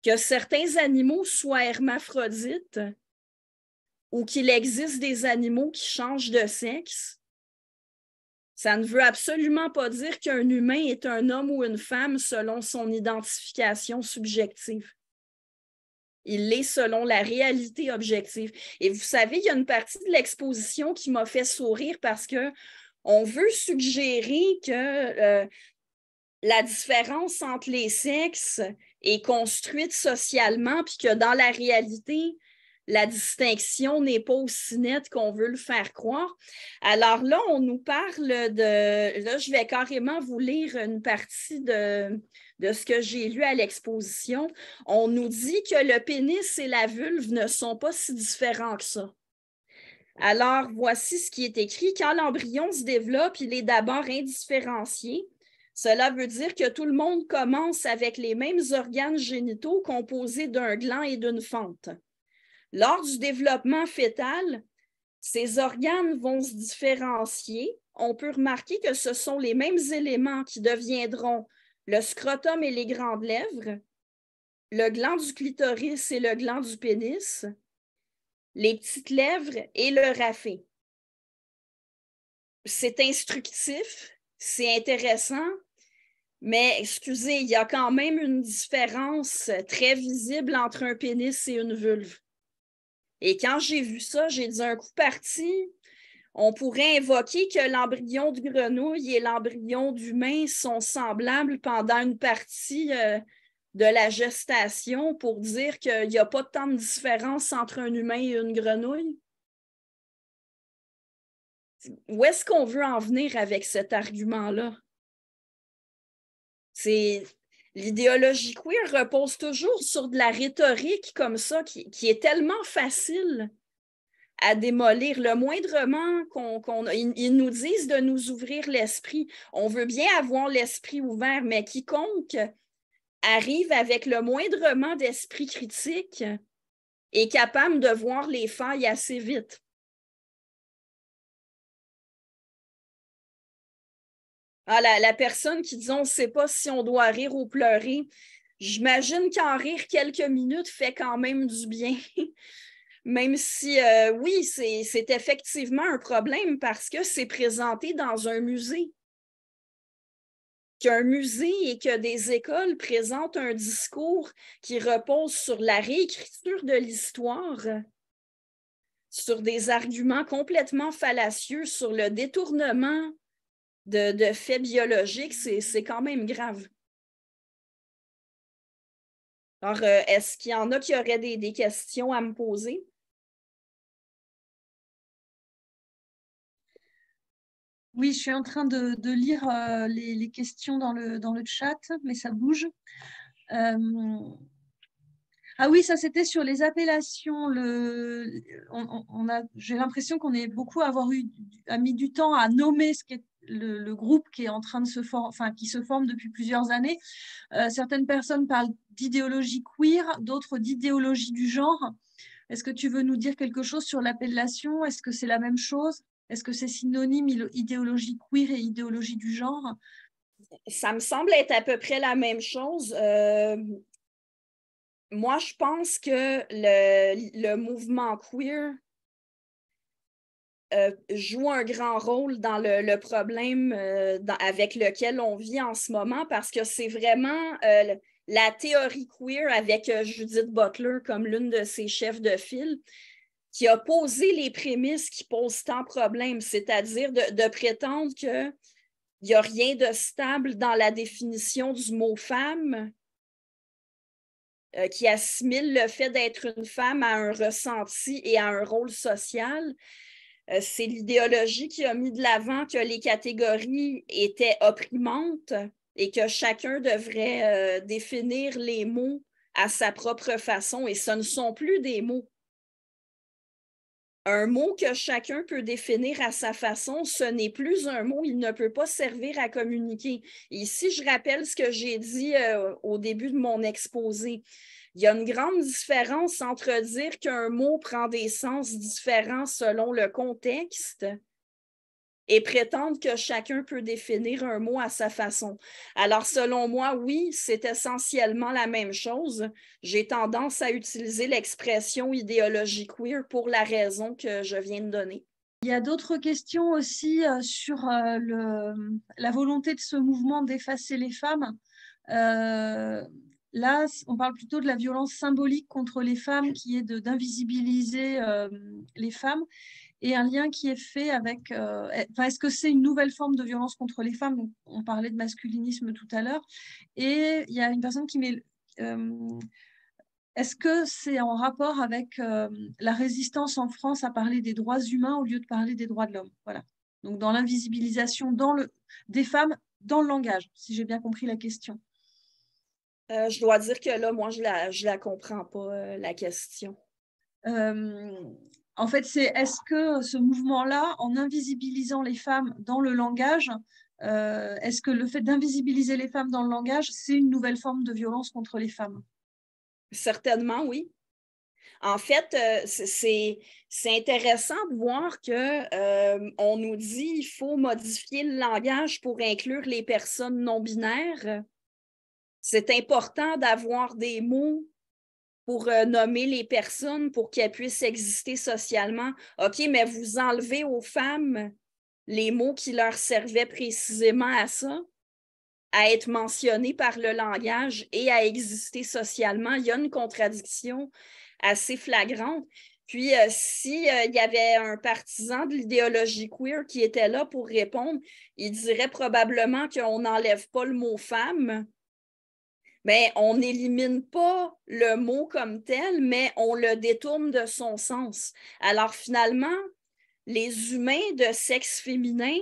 Que certains animaux soient hermaphrodites ou qu'il existe des animaux qui changent de sexe, ça ne veut absolument pas dire qu'un humain est un homme ou une femme selon son identification subjective. Il l'est selon la réalité objective. Et vous savez, il y a une partie de l'exposition qui m'a fait sourire parce qu'on veut suggérer que la différence entre les sexes est construite socialement, puis que dans la réalité, la distinction n'est pas aussi nette qu'on veut le faire croire. Alors là, on nous parle de... Là, je vais carrément vous lire une partie de ce que j'ai lu à l'exposition. On nous dit que le pénis et la vulve ne sont pas si différents que ça. Alors, voici ce qui est écrit. Quand l'embryon se développe, il est d'abord indifférencié. Cela veut dire que tout le monde commence avec les mêmes organes génitaux composés d'un gland et d'une fente. Lors du développement fœtal, ces organes vont se différencier. On peut remarquer que ce sont les mêmes éléments qui deviendront le scrotum et les grandes lèvres, le gland du clitoris et le gland du pénis, les petites lèvres et le raphé. C'est instructif, c'est intéressant, mais excusez, il y a quand même une différence très visible entre un pénis et une vulve. Et quand j'ai vu ça, j'ai dit un coup parti, on pourrait invoquer que l'embryon de grenouille et l'embryon d'humain sont semblables pendant une partie de la gestation pour dire qu'il n'y a pas tant de différence entre un humain et une grenouille. Où est-ce qu'on veut en venir avec cet argument-là? L'idéologie queer repose toujours sur de la rhétorique comme ça qui est tellement facile à démolir. Le moindrement ils nous disent de nous ouvrir l'esprit. On veut bien avoir l'esprit ouvert, mais quiconque arrive avec le moindrement d'esprit critique est capable de voir les failles assez vite. Ah, la personne qui dit on ne sait pas si on doit rire ou pleurer, j'imagine qu'en rire quelques minutes fait quand même du bien. Même si, oui, c'est effectivement un problème parce que c'est présenté dans un musée. Qu'un musée et que des écoles présentent un discours qui repose sur la réécriture de l'histoire, sur des arguments complètement fallacieux, sur le détournement de faits biologiques, c'est quand même grave. Alors, est-ce qu'il y en a qui auraient des questions à me poser? Oui, je suis en train de lire les questions dans le chat, mais ça bouge. Ah oui, ça c'était sur les appellations. J'ai l'impression qu'on est beaucoup a mis du temps à nommer ce qu'est le groupe qui est en train de qui se forme depuis plusieurs années. Certaines personnes parlent d'idéologie queer, d'autres d'idéologie du genre. Est-ce que tu veux nous dire quelque chose sur l'appellation? Est-ce que c'est la même chose? Est-ce que c'est synonyme, idéologie queer et idéologie du genre? Ça me semble être à peu près la même chose. Moi, je pense que le mouvement queer joue un grand rôle dans le problème avec lequel on vit en ce moment parce que c'est vraiment la théorie queer avec Judith Butler comme l'une de ses chefs de file qui a posé les prémices qui posent tant de problèmes, c'est-à-dire de prétendre qu'il n'y a rien de stable dans la définition du mot femme, qui assimile le fait d'être une femme à un ressenti et à un rôle social. C'est l'idéologie qui a mis de l'avant que les catégories étaient opprimantes et que chacun devrait définir les mots à sa propre façon. Et ce ne sont plus des mots. Un mot que chacun peut définir à sa façon, ce n'est plus un mot, il ne peut pas servir à communiquer. Et ici, je rappelle ce que j'ai dit au début de mon exposé. Il y a une grande différence entre dire qu'un mot prend des sens différents selon le contexte et prétendre que chacun peut définir un mot à sa façon. Alors, selon moi, oui, c'est essentiellement la même chose. J'ai tendance à utiliser l'expression idéologie queer pour la raison que je viens de donner. Il y a d'autres questions aussi sur la volonté de ce mouvement d'effacer les femmes. Là, on parle plutôt de la violence symbolique contre les femmes, qui est d'invisibiliser les femmes, et un lien qui est fait avec... est-ce que c'est une nouvelle forme de violence contre les femmes? On parlait de masculinisme tout à l'heure. Et il y a une personne qui met... est-ce que c'est en rapport avec la résistance en France à parler des droits humains au lieu de parler des droits de l'homme? Voilà. Donc, dans l'invisibilisation des femmes dans le langage, si j'ai bien compris la question. Je dois dire que là, moi, je la comprends pas, la question. En fait, est-ce que ce mouvement-là, en invisibilisant les femmes dans le langage, est-ce que le fait d'invisibiliser les femmes dans le langage, c'est une nouvelle forme de violence contre les femmes? Certainement, oui. En fait, c'est intéressant de voir qu'on nous dit qu'il faut modifier le langage pour inclure les personnes non binaires. C'est important d'avoir des mots pour nommer les personnes pour qu'elles puissent exister socialement. OK, mais vous enlevez aux femmes les mots qui leur servaient précisément à ça, à être mentionnés par le langage et à exister socialement. Il y a une contradiction assez flagrante. Puis, s'il y avait un partisan de l'idéologie queer qui était là pour répondre, il dirait probablement qu'on n'enlève pas le mot « femme », mais on n'élimine pas le mot comme tel, mais on le détourne de son sens. Alors, finalement, les humains de sexe féminin,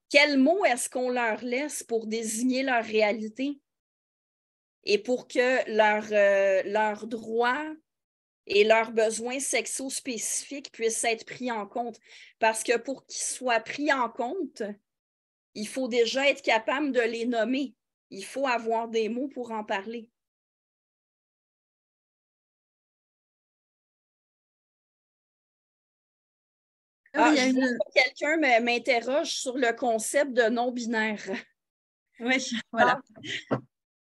quel mot est-ce qu'on leur laisse pour désigner leur réalité et pour que leurs droits et leurs besoins sexo spécifiques puissent être pris en compte? Parce que pour qu'ils soient pris en compte, il faut déjà être capable de les nommer. Il faut avoir des mots pour en parler. Je vois que quelqu'un m'interroge sur le concept de non-binaire. Oui, voilà.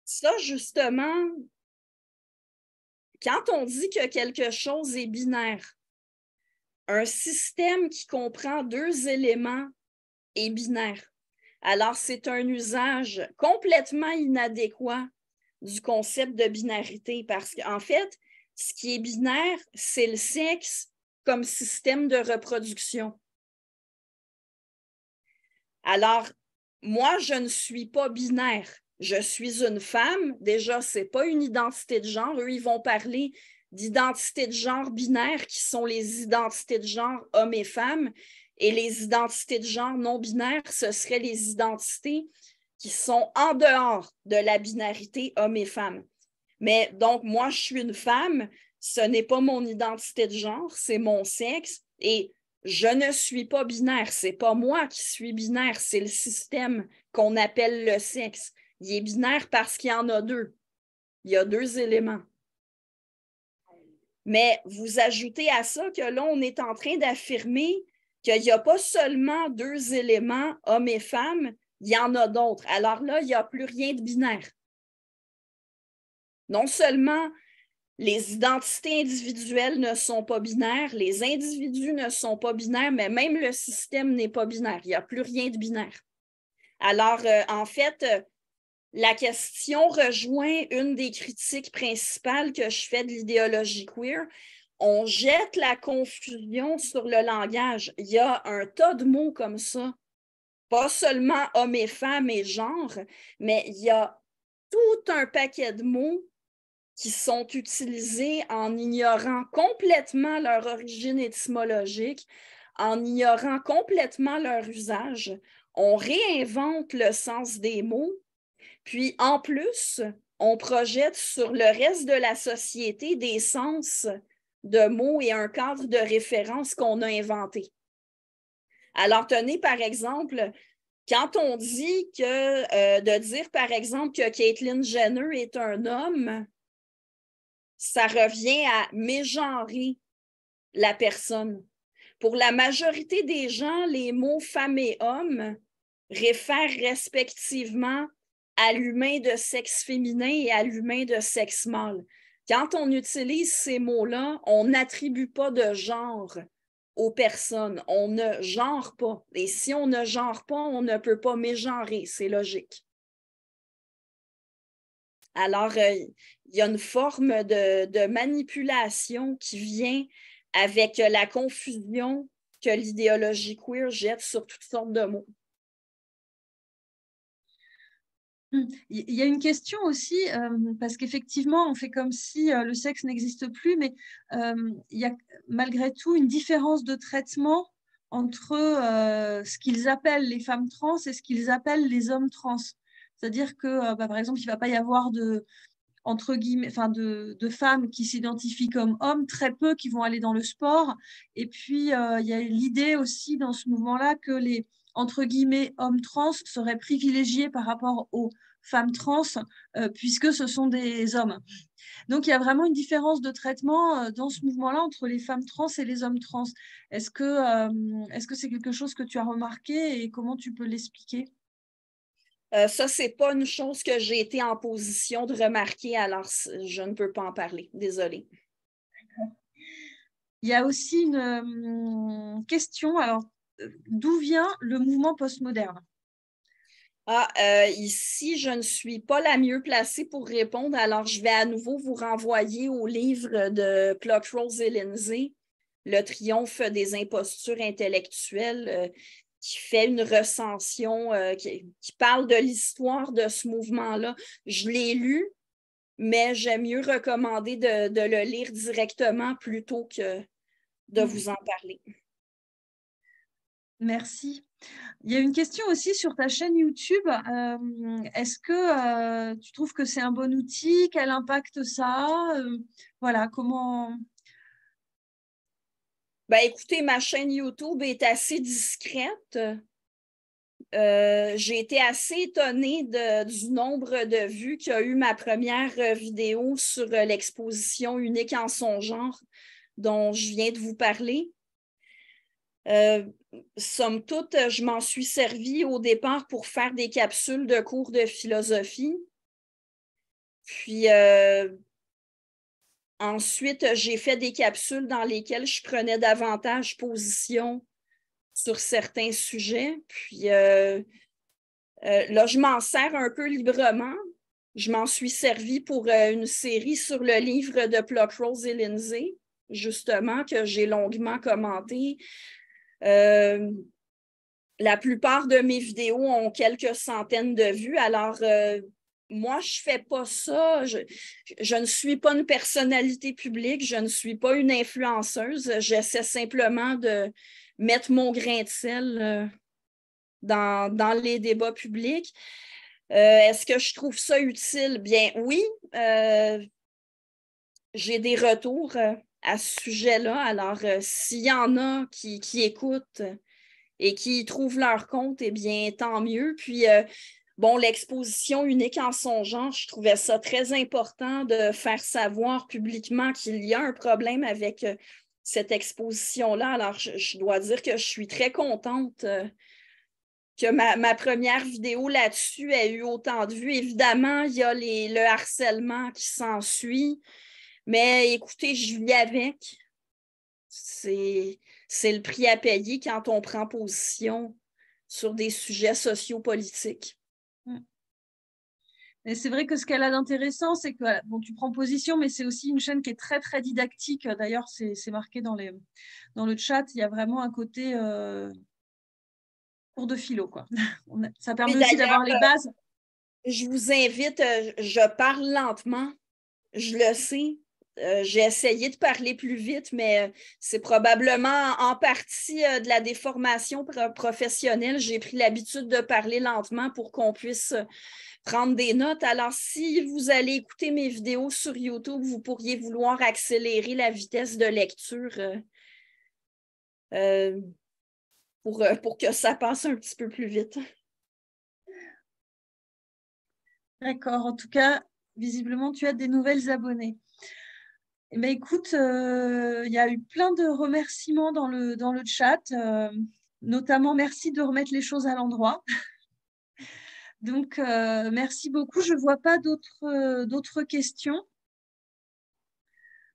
Ça, justement, quand on dit que quelque chose est binaire, un système qui comprend deux éléments est binaire. Alors, c'est un usage complètement inadéquat du concept de binarité parce qu'en fait, ce qui est binaire, c'est le sexe comme système de reproduction. Alors, moi, je ne suis pas binaire. Je suis une femme. Déjà, ce n'est pas une identité de genre. Eux, ils vont parler d'identité de genre binaire qui sont les identités de genre hommes et femmes. Et les identités de genre non binaires, ce seraient les identités qui sont en dehors de la binarité hommes et femmes. Mais donc, moi, je suis une femme, ce n'est pas mon identité de genre, c'est mon sexe. Et je ne suis pas binaire. Ce n'est pas moi qui suis binaire, c'est le système qu'on appelle le sexe. Il est binaire parce qu'il y en a deux. Il y a deux éléments. Mais vous ajoutez à ça que là, on est en train d'affirmer qu'il n'y a pas seulement deux éléments, hommes et femmes, il y en a d'autres. Alors là, il n'y a plus rien de binaire. Non seulement les identités individuelles ne sont pas binaires, les individus ne sont pas binaires, mais même le système n'est pas binaire. Il n'y a plus rien de binaire. Alors, en fait, la question rejoint une des critiques principales que je fais de l'idéologie queer. On jette la confusion sur le langage. Il y a un tas de mots comme ça, pas seulement hommes et femmes et genre, mais il y a tout un paquet de mots qui sont utilisés en ignorant complètement leur origine étymologique, en ignorant complètement leur usage. On réinvente le sens des mots, puis en plus, on projette sur le reste de la société des sens de mots et un cadre de référence qu'on a inventé. Alors, tenez par exemple, quand on dit que, de dire par exemple que Caitlyn Jenner est un homme, ça revient à mégenrer la personne. Pour la majorité des gens, les mots femme et homme réfèrent respectivement à l'humain de sexe féminin et à l'humain de sexe mâle. Quand on utilise ces mots-là, on n'attribue pas de genre aux personnes. On ne genre pas. Et si on ne genre pas, on ne peut pas mégenrer. C'est logique. Alors, il y a une forme de manipulation qui vient avec la confusion que l'idéologie queer jette sur toutes sortes de mots. Il y a une question aussi, parce qu'effectivement, on fait comme si le sexe n'existe plus, mais il y a malgré tout une différence de traitement entre ce qu'ils appellent les femmes trans et ce qu'ils appellent les hommes trans. C'est-à-dire que, par exemple, il ne va pas y avoir entre guillemets, de femmes qui s'identifient comme hommes, très peu qui vont aller dans le sport. Et puis, il y a l'idée aussi dans ce mouvement-là que les, entre guillemets, hommes trans seraient privilégiés par rapport aux femmes trans, puisque ce sont des hommes. Donc, il y a vraiment une différence de traitement dans ce mouvement-là entre les femmes trans et les hommes trans. Est-ce que c'est quelque chose que tu as remarqué et comment tu peux l'expliquer? Ça, ce n'est pas une chose que j'ai été en position de remarquer, alors je ne peux pas en parler. Désolée. Il y a aussi une question. Alors, d'où vient le mouvement postmoderne? Ici, je ne suis pas la mieux placée pour répondre, alors je vais à nouveau vous renvoyer au livre de Pluckrose et Lindsay, Le triomphe des impostures intellectuelles, qui fait une recension, qui parle de l'histoire de ce mouvement-là. Je l'ai lu, mais j'aime mieux recommander de le lire directement plutôt que de vous en parler. Merci. Il y a une question aussi sur ta chaîne YouTube. Est-ce que tu trouves que c'est un bon outil? Quel impact ça a? Voilà, comment... Ben, écoutez, ma chaîne YouTube est assez discrète. J'ai été assez étonnée du nombre de vues qu'a eu ma première vidéo sur l'exposition unique en son genre dont je viens de vous parler. Somme toute, je m'en suis servie au départ pour faire des capsules de cours de philosophie. Puis ensuite, j'ai fait des capsules dans lesquelles je prenais davantage position sur certains sujets. Puis là, je m'en sers un peu librement. Je m'en suis servie pour une série sur le livre de Pluckrose et Lindsay, justement, que j'ai longuement commenté. La plupart de mes vidéos ont quelques centaines de vues. Alors, moi, je ne fais pas ça. Je ne suis pas une personnalité publique. Je ne suis pas une influenceuse. J'essaie simplement de mettre mon grain de sel dans les débats publics. Est-ce que je trouve ça utile? Bien oui, j'ai des retours à ce sujet-là. Alors, s'il y en a qui écoutent et qui y trouvent leur compte, eh bien, tant mieux. Puis, bon, l'exposition unique en son genre, je trouvais ça très important de faire savoir publiquement qu'il y a un problème avec cette exposition-là. Alors, je dois dire que je suis très contente que ma première vidéo là-dessus ait eu autant de vues. Évidemment, il y a le harcèlement qui s'ensuit, mais écoutez, je vis avec. C'est le prix à payer quand on prend position sur des sujets sociopolitiques. Et c'est vrai que ce qu'elle a d'intéressant, c'est que bon, tu prends position, mais c'est aussi une chaîne qui est très, très didactique. D'ailleurs, c'est marqué dans le chat. Il y a vraiment un côté cours de philo, quoi. Ça permet aussi d'avoir les bases. Je vous invite, je parle lentement, je le sais. J'ai essayé de parler plus vite, mais c'est probablement en partie de la déformation professionnelle. J'ai pris l'habitude de parler lentement pour qu'on puisse prendre des notes. Alors, si vous allez écouter mes vidéos sur YouTube, vous pourriez vouloir accélérer la vitesse de lecture pour que ça passe un petit peu plus vite. D'accord. En tout cas, visiblement, tu as des nouvelles abonnées. Eh bien, écoute, il y a eu plein de remerciements dans le chat. Notamment, merci de remettre les choses à l'endroit. Donc, merci beaucoup. Je ne vois pas d'autres questions.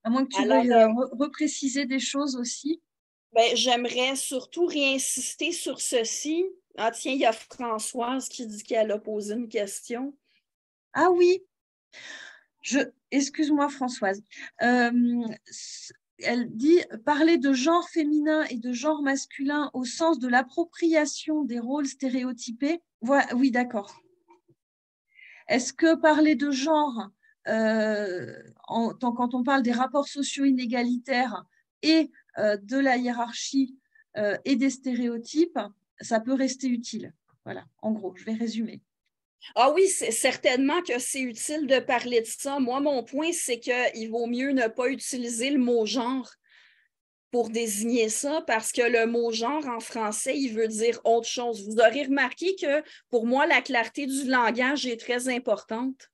À moins que tu veuilles repréciser des choses aussi. Ben, j'aimerais surtout réinsister sur ceci. Ah tiens, il y a Françoise qui dit qu'elle a posé une question. Ah oui, excuse-moi Françoise. Elle dit parler de genre féminin et de genre masculin au sens de l'appropriation des rôles stéréotypés. Voilà, oui, d'accord. Est-ce que parler de genre, quand on parle des rapports sociaux inégalitaires et de la hiérarchie et des stéréotypes, ça peut rester utile? Voilà, en gros, je vais résumer. Ah oui, c'est certainement que c'est utile de parler de ça. Moi, mon point, c'est qu'il vaut mieux ne pas utiliser le mot genre pour désigner ça, parce que le mot genre en français, il veut dire autre chose. Vous aurez remarqué que pour moi, la clarté du langage est très importante.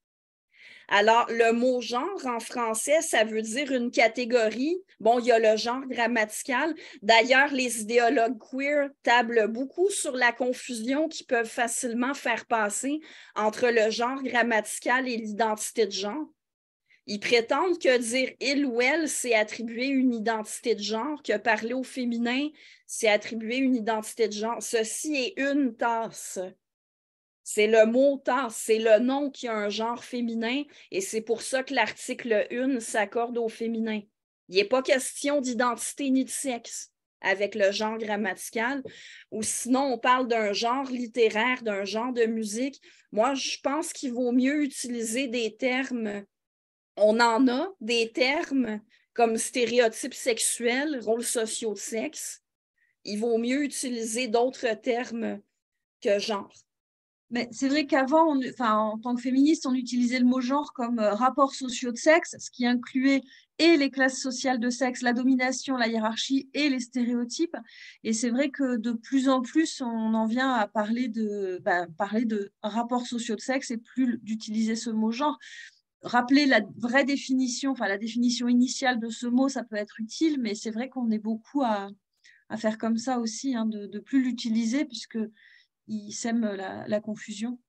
Alors, le mot genre en français, ça veut dire une catégorie. Bon, il y a le genre grammatical. D'ailleurs, les idéologues queer tablent beaucoup sur la confusion qu'ils peuvent facilement faire passer entre le genre grammatical et l'identité de genre. Ils prétendent que dire il ou elle, c'est attribuer une identité de genre, que parler au féminin, c'est attribuer une identité de genre. Ceci est une tasse. C'est le mot tasse, c'est le nom qui a un genre féminin et c'est pour ça que l'article 1 s'accorde au féminin. Il n'est pas question d'identité ni de sexe avec le genre grammatical, ou sinon on parle d'un genre littéraire, d'un genre de musique. Moi, je pense qu'il vaut mieux utiliser des termes. On en a des termes comme stéréotypes sexuels, rôles sociaux de sexe. Il vaut mieux utiliser d'autres termes que genre. Mais c'est vrai qu'avant, en tant que féministe, on utilisait le mot genre comme rapports sociaux de sexe, ce qui incluait et les classes sociales de sexe, la domination, la hiérarchie et les stéréotypes. Et c'est vrai que de plus en plus, on en vient à parler de rapports sociaux de sexe et plus d'utiliser ce mot genre. Rappeler la vraie définition, enfin la définition initiale de ce mot, ça peut être utile, mais c'est vrai qu'on est beaucoup à faire comme ça aussi, hein, de plus l'utiliser puisque il sème la confusion.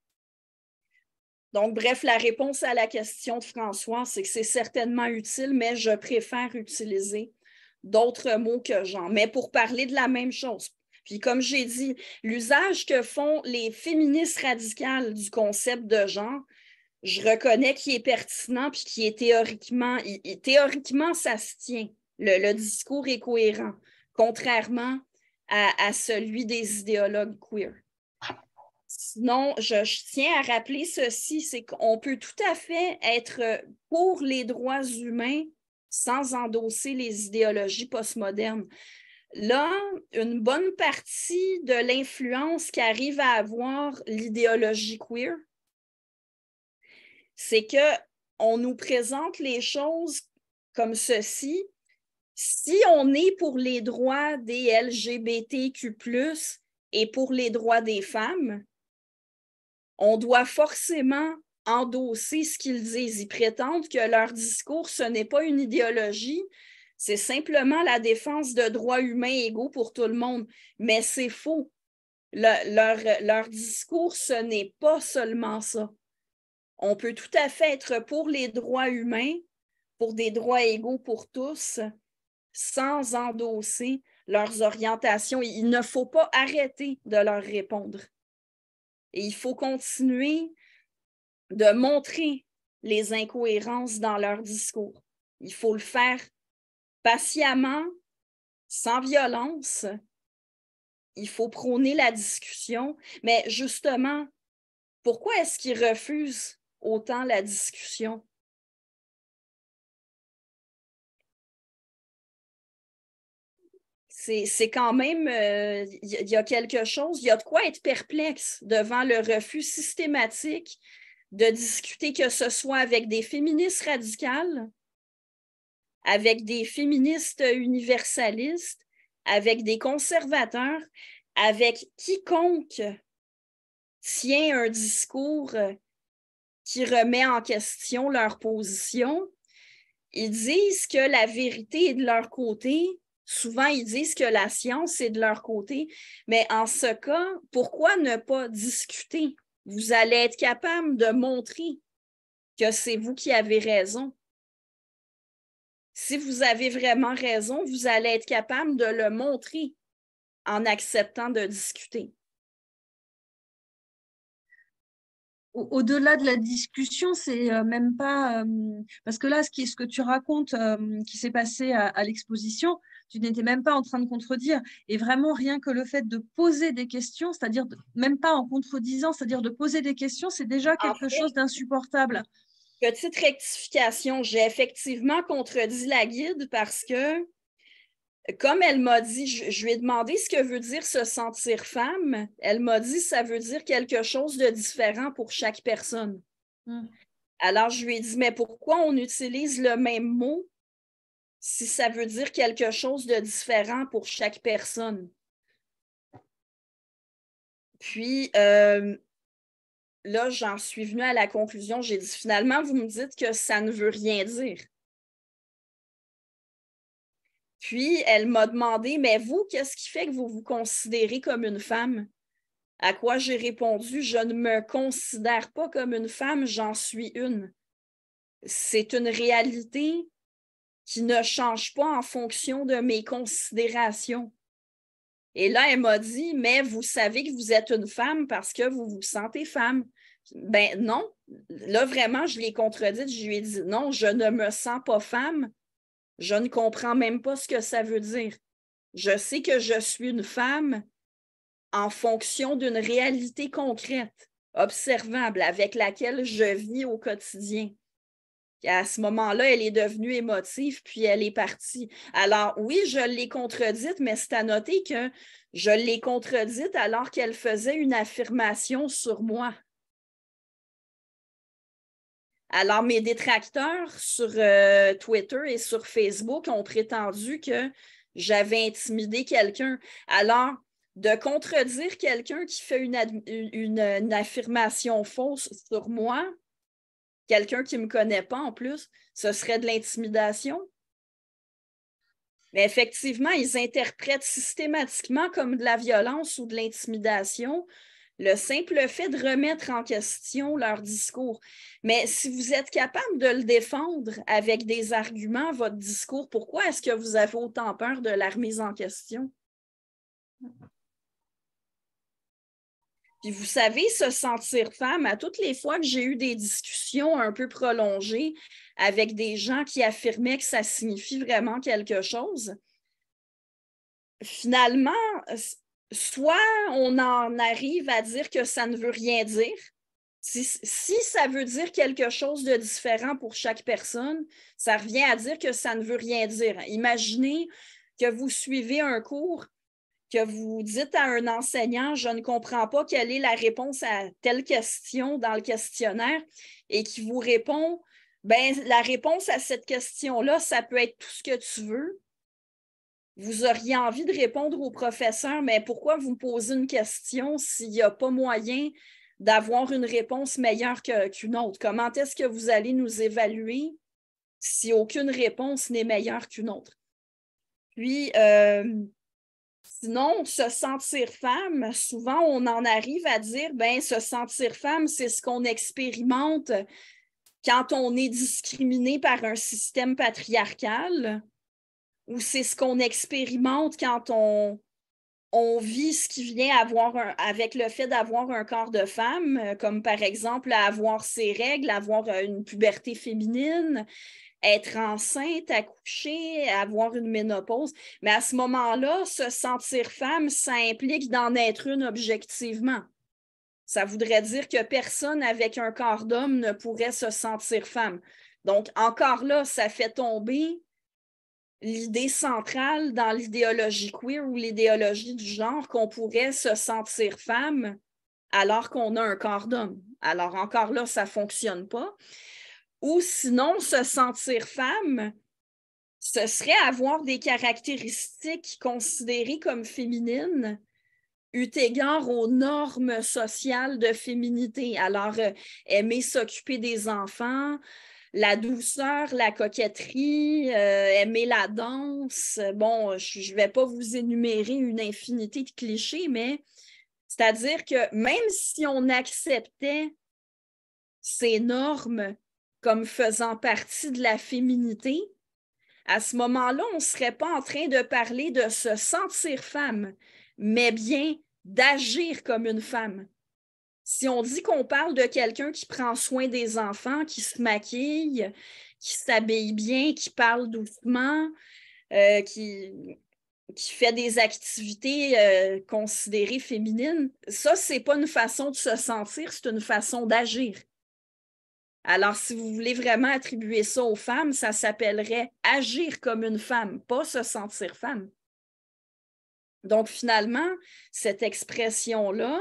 Donc, bref, la réponse à la question de François, c'est que c'est certainement utile, mais je préfère utiliser d'autres mots que genre, mais pour parler de la même chose. Puis, comme j'ai dit, l'usage que font les féministes radicales du concept de genre, je reconnais qu'il est pertinent puis qu'il est théoriquement, ça se tient. Le discours est cohérent, contrairement à celui des idéologues queer. Sinon, je tiens à rappeler ceci, c'est qu'on peut tout à fait être pour les droits humains sans endosser les idéologies postmodernes. Là, une bonne partie de l'influence qu'arrive à avoir l'idéologie queer c'est qu'on nous présente les choses comme ceci. Si on est pour les droits des LGBTQ+, et pour les droits des femmes, on doit forcément endosser ce qu'ils disent. Ils prétendent que leur discours, ce n'est pas une idéologie, c'est simplement la défense de droits humains égaux pour tout le monde. Mais c'est faux. Leur discours, ce n'est pas seulement ça. On peut tout à fait être pour les droits humains, pour des droits égaux pour tous, sans endosser leurs orientations. Il ne faut pas arrêter de leur répondre. Et il faut continuer de montrer les incohérences dans leur discours. Il faut le faire patiemment, sans violence. Il faut prôner la discussion. Mais justement, pourquoi est-ce qu'ils refusent autant la discussion? C'est quand même, il y a quelque chose, il y a de quoi être perplexe devant le refus systématique de discuter, que ce soit avec des féministes radicales, avec des féministes universalistes, avec des conservateurs, avec quiconque tient un discours qui remet en question leur position. Ils disent que la vérité est de leur côté. Souvent, ils disent que la science est de leur côté. Mais en ce cas, pourquoi ne pas discuter? Vous allez être capable de montrer que c'est vous qui avez raison. Si vous avez vraiment raison, vous allez être capable de le montrer en acceptant de discuter. Au-delà de la discussion, c'est même pas... parce que là, ce que tu racontes qui s'est passé à l'exposition, tu n'étais même pas en train de contredire. Et vraiment, rien que le fait de poser des questions, c'est-à-dire même pas en contredisant, c'est-à-dire de poser des questions, c'est déjà quelque chose d'insupportable. Petite rectification, j'ai effectivement contredit la guide parce que, comme elle m'a dit, je lui ai demandé ce que veut dire se sentir femme. Elle m'a dit ça veut dire quelque chose de différent pour chaque personne. Alors, je lui ai dit, mais pourquoi on utilise le même mot si ça veut dire quelque chose de différent pour chaque personne? Puis, là, j'en suis venue à la conclusion, j'ai dit, finalement, vous me dites que ça ne veut rien dire. Puis, elle m'a demandé, mais vous, qu'est-ce qui fait que vous vous considérez comme une femme? À quoi j'ai répondu, je ne me considère pas comme une femme, j'en suis une. C'est une réalité qui ne change pas en fonction de mes considérations. Et là, elle m'a dit, mais vous savez que vous êtes une femme parce que vous vous sentez femme. Ben non. Là, vraiment, je l'ai contredite. Je lui ai dit, non, je ne me sens pas femme. Je ne comprends même pas ce que ça veut dire. Je sais que je suis une femme en fonction d'une réalité concrète, observable, avec laquelle je vis au quotidien. Et à ce moment-là, elle est devenue émotive, puis elle est partie. Alors oui, je l'ai contredite, mais c'est à noter que je l'ai contredite alors qu'elle faisait une affirmation sur moi. Alors, mes détracteurs sur Twitter et sur Facebook ont prétendu que j'avais intimidé quelqu'un. Alors, de contredire quelqu'un qui fait une affirmation fausse sur moi, quelqu'un qui ne me connaît pas en plus, ce serait de l'intimidation. Mais effectivement, ils interprètent systématiquement comme de la violence ou de l'intimidation le simple fait de remettre en question leur discours. Mais si vous êtes capable de le défendre avec des arguments, votre discours, pourquoi est-ce que vous avez autant peur de la remise en question? Puis vous savez, se sentir femme, à toutes les fois que j'ai eu des discussions un peu prolongées avec des gens qui affirmaient que ça signifie vraiment quelque chose, finalement, soit on en arrive à dire que ça ne veut rien dire. Si ça veut dire quelque chose de différent pour chaque personne, ça revient à dire que ça ne veut rien dire. Imaginez que vous suivez un cours que vous dites à un enseignant, je ne comprends pas quelle est la réponse à telle question dans le questionnaire, et qui vous répond, ben, la réponse à cette question-là, ça peut être tout ce que tu veux. Vous auriez envie de répondre au professeur, mais pourquoi vous me posez une question s'il n'y a pas moyen d'avoir une réponse meilleure qu'une autre? Comment est-ce que vous allez nous évaluer si aucune réponse n'est meilleure qu'une autre? Puis, sinon, se sentir femme, souvent, on en arrive à dire, ben, se sentir femme, c'est ce qu'on expérimente quand on est discriminé par un système patriarcal, ou c'est ce qu'on expérimente quand on vit ce qui vient avec le fait d'avoir un corps de femme, comme par exemple avoir ses règles, avoir une puberté féminine, être enceinte, accoucher, avoir une ménopause. Mais à ce moment-là, se sentir femme, ça implique d'en être une objectivement. Ça voudrait dire que personne avec un corps d'homme ne pourrait se sentir femme. Donc, encore là, ça fait tomber l'idée centrale dans l'idéologie queer ou l'idéologie du genre qu'on pourrait se sentir femme alors qu'on a un corps d'homme. Alors, encore là, ça ne fonctionne pas. Ou sinon, se sentir femme, ce serait avoir des caractéristiques considérées comme féminines, eu égard aux normes sociales de féminité. Alors, aimer s'occuper des enfants, la douceur, la coquetterie, aimer la danse. Bon, je ne vais pas vous énumérer une infinité de clichés, mais c'est-à-dire que même si on acceptait ces normes comme faisant partie de la féminité, à ce moment-là, on ne serait pas en train de parler de se sentir femme, mais bien d'agir comme une femme. Si on dit qu'on parle de quelqu'un qui prend soin des enfants, qui se maquille, qui s'habille bien, qui parle doucement, qui fait des activités considérées féminines, ça, ce n'est pas une façon de se sentir, c'est une façon d'agir. Alors, si vous voulez vraiment attribuer ça aux femmes, ça s'appellerait agir comme une femme, pas se sentir femme. Donc, finalement, cette expression-là,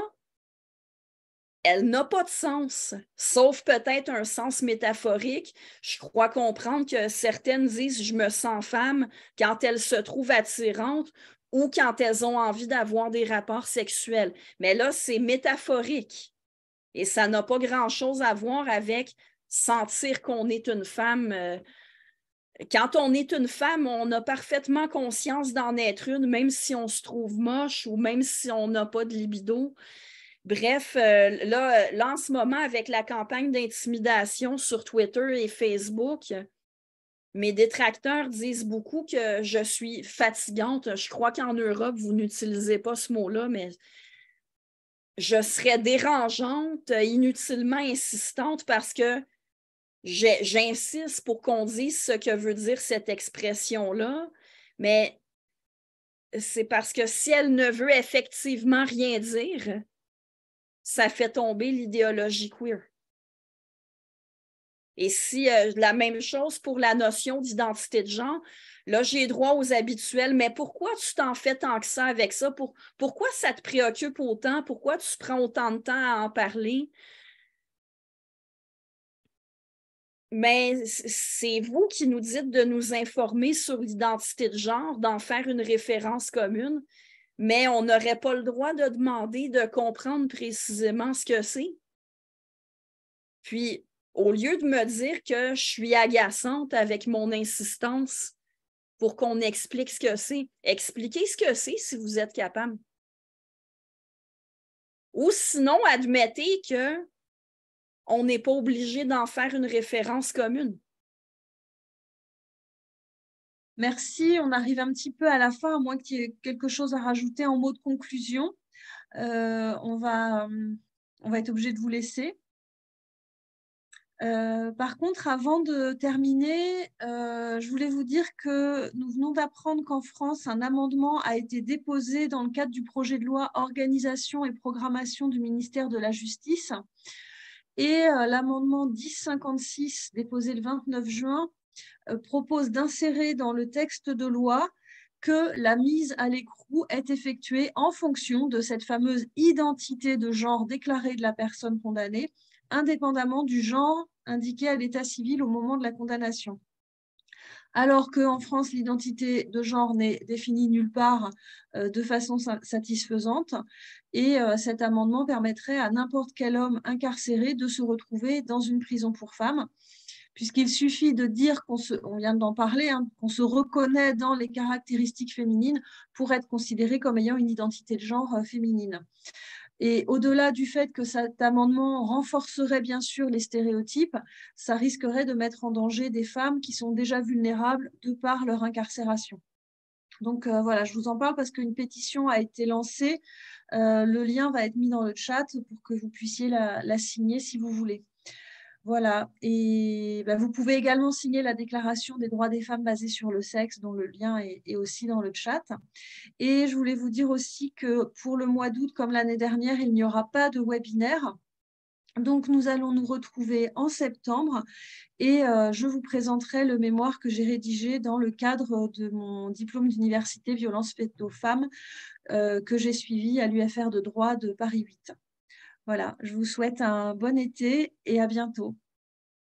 elle n'a pas de sens, sauf peut-être un sens métaphorique. Je crois comprendre que certaines disent « je me sens femme » quand elles se trouvent attirantes ou quand elles ont envie d'avoir des rapports sexuels. Mais là, c'est métaphorique et ça n'a pas grand-chose à voir avec sentir qu'on est une femme. Quand on est une femme, on a parfaitement conscience d'en être une, même si on se trouve moche ou même si on n'a pas de libido. Bref, là, en ce moment, avec la campagne d'intimidation sur Twitter et Facebook, mes détracteurs disent beaucoup que je suis fatigante. Je crois qu'en Europe, vous n'utilisez pas ce mot-là, mais je serais dérangeante, inutilement insistante parce que j'insiste pour qu'on dise ce que veut dire cette expression-là, mais c'est parce que si elle ne veut effectivement rien dire, ça fait tomber l'idéologie queer. Et si la même chose pour la notion d'identité de genre, là, j'ai droit aux habituels, mais pourquoi tu t'en fais tant que ça avec ça? Pourquoi ça te préoccupe autant? Pourquoi tu prends autant de temps à en parler? Mais c'est vous qui nous dites de nous informer sur l'identité de genre, d'en faire une référence commune, mais on n'aurait pas le droit de demander de comprendre précisément ce que c'est. Puis, au lieu de me dire que je suis agaçante avec mon insistance pour qu'on explique ce que c'est, expliquez ce que c'est si vous êtes capable. Ou sinon, admettez qu'on n'est pas obligé d'en faire une référence commune. Merci, on arrive un petit peu à la fin, à moins qu'il y ait quelque chose à rajouter en mot de conclusion. On va être obligé de vous laisser. Par contre, avant de terminer, je voulais vous dire que nous venons d'apprendre qu'en France, un amendement a été déposé dans le cadre du projet de loi Organisation et programmation du ministère de la Justice. Et l'amendement 1056, déposé le 29 juin, propose d'insérer dans le texte de loi que la mise à l'écrou est effectuée en fonction de cette fameuse identité de genre déclarée de la personne condamnée, indépendamment du genre indiqué à l'état civil au moment de la condamnation. Alors qu'en France, l'identité de genre n'est définie nulle part de façon satisfaisante. Et cet amendement permettrait à n'importe quel homme incarcéré de se retrouver dans une prison pour femmes, puisqu'il suffit de dire on vient d'en parler, hein, qu'on se reconnaît dans les caractéristiques féminines pour être considéré comme ayant une identité de genre féminine. Et au-delà du fait que cet amendement renforcerait bien sûr les stéréotypes, ça risquerait de mettre en danger des femmes qui sont déjà vulnérables de par leur incarcération. Donc voilà, je vous en parle parce qu'une pétition a été lancée. Le lien va être mis dans le chat pour que vous puissiez la signer si vous voulez. Voilà, et vous pouvez également signer la Déclaration des droits des femmes basée sur le sexe, dont le lien est aussi dans le chat. Et je voulais vous dire aussi que pour le mois d'août, comme l'année dernière, il n'y aura pas de webinaire. Donc, nous allons nous retrouver en septembre et je vous présenterai le mémoire que j'ai rédigé dans le cadre de mon diplôme d'université violences faites aux femmes que j'ai suivi à l'UFR de droit de Paris 8. Voilà, je vous souhaite un bon été et à bientôt.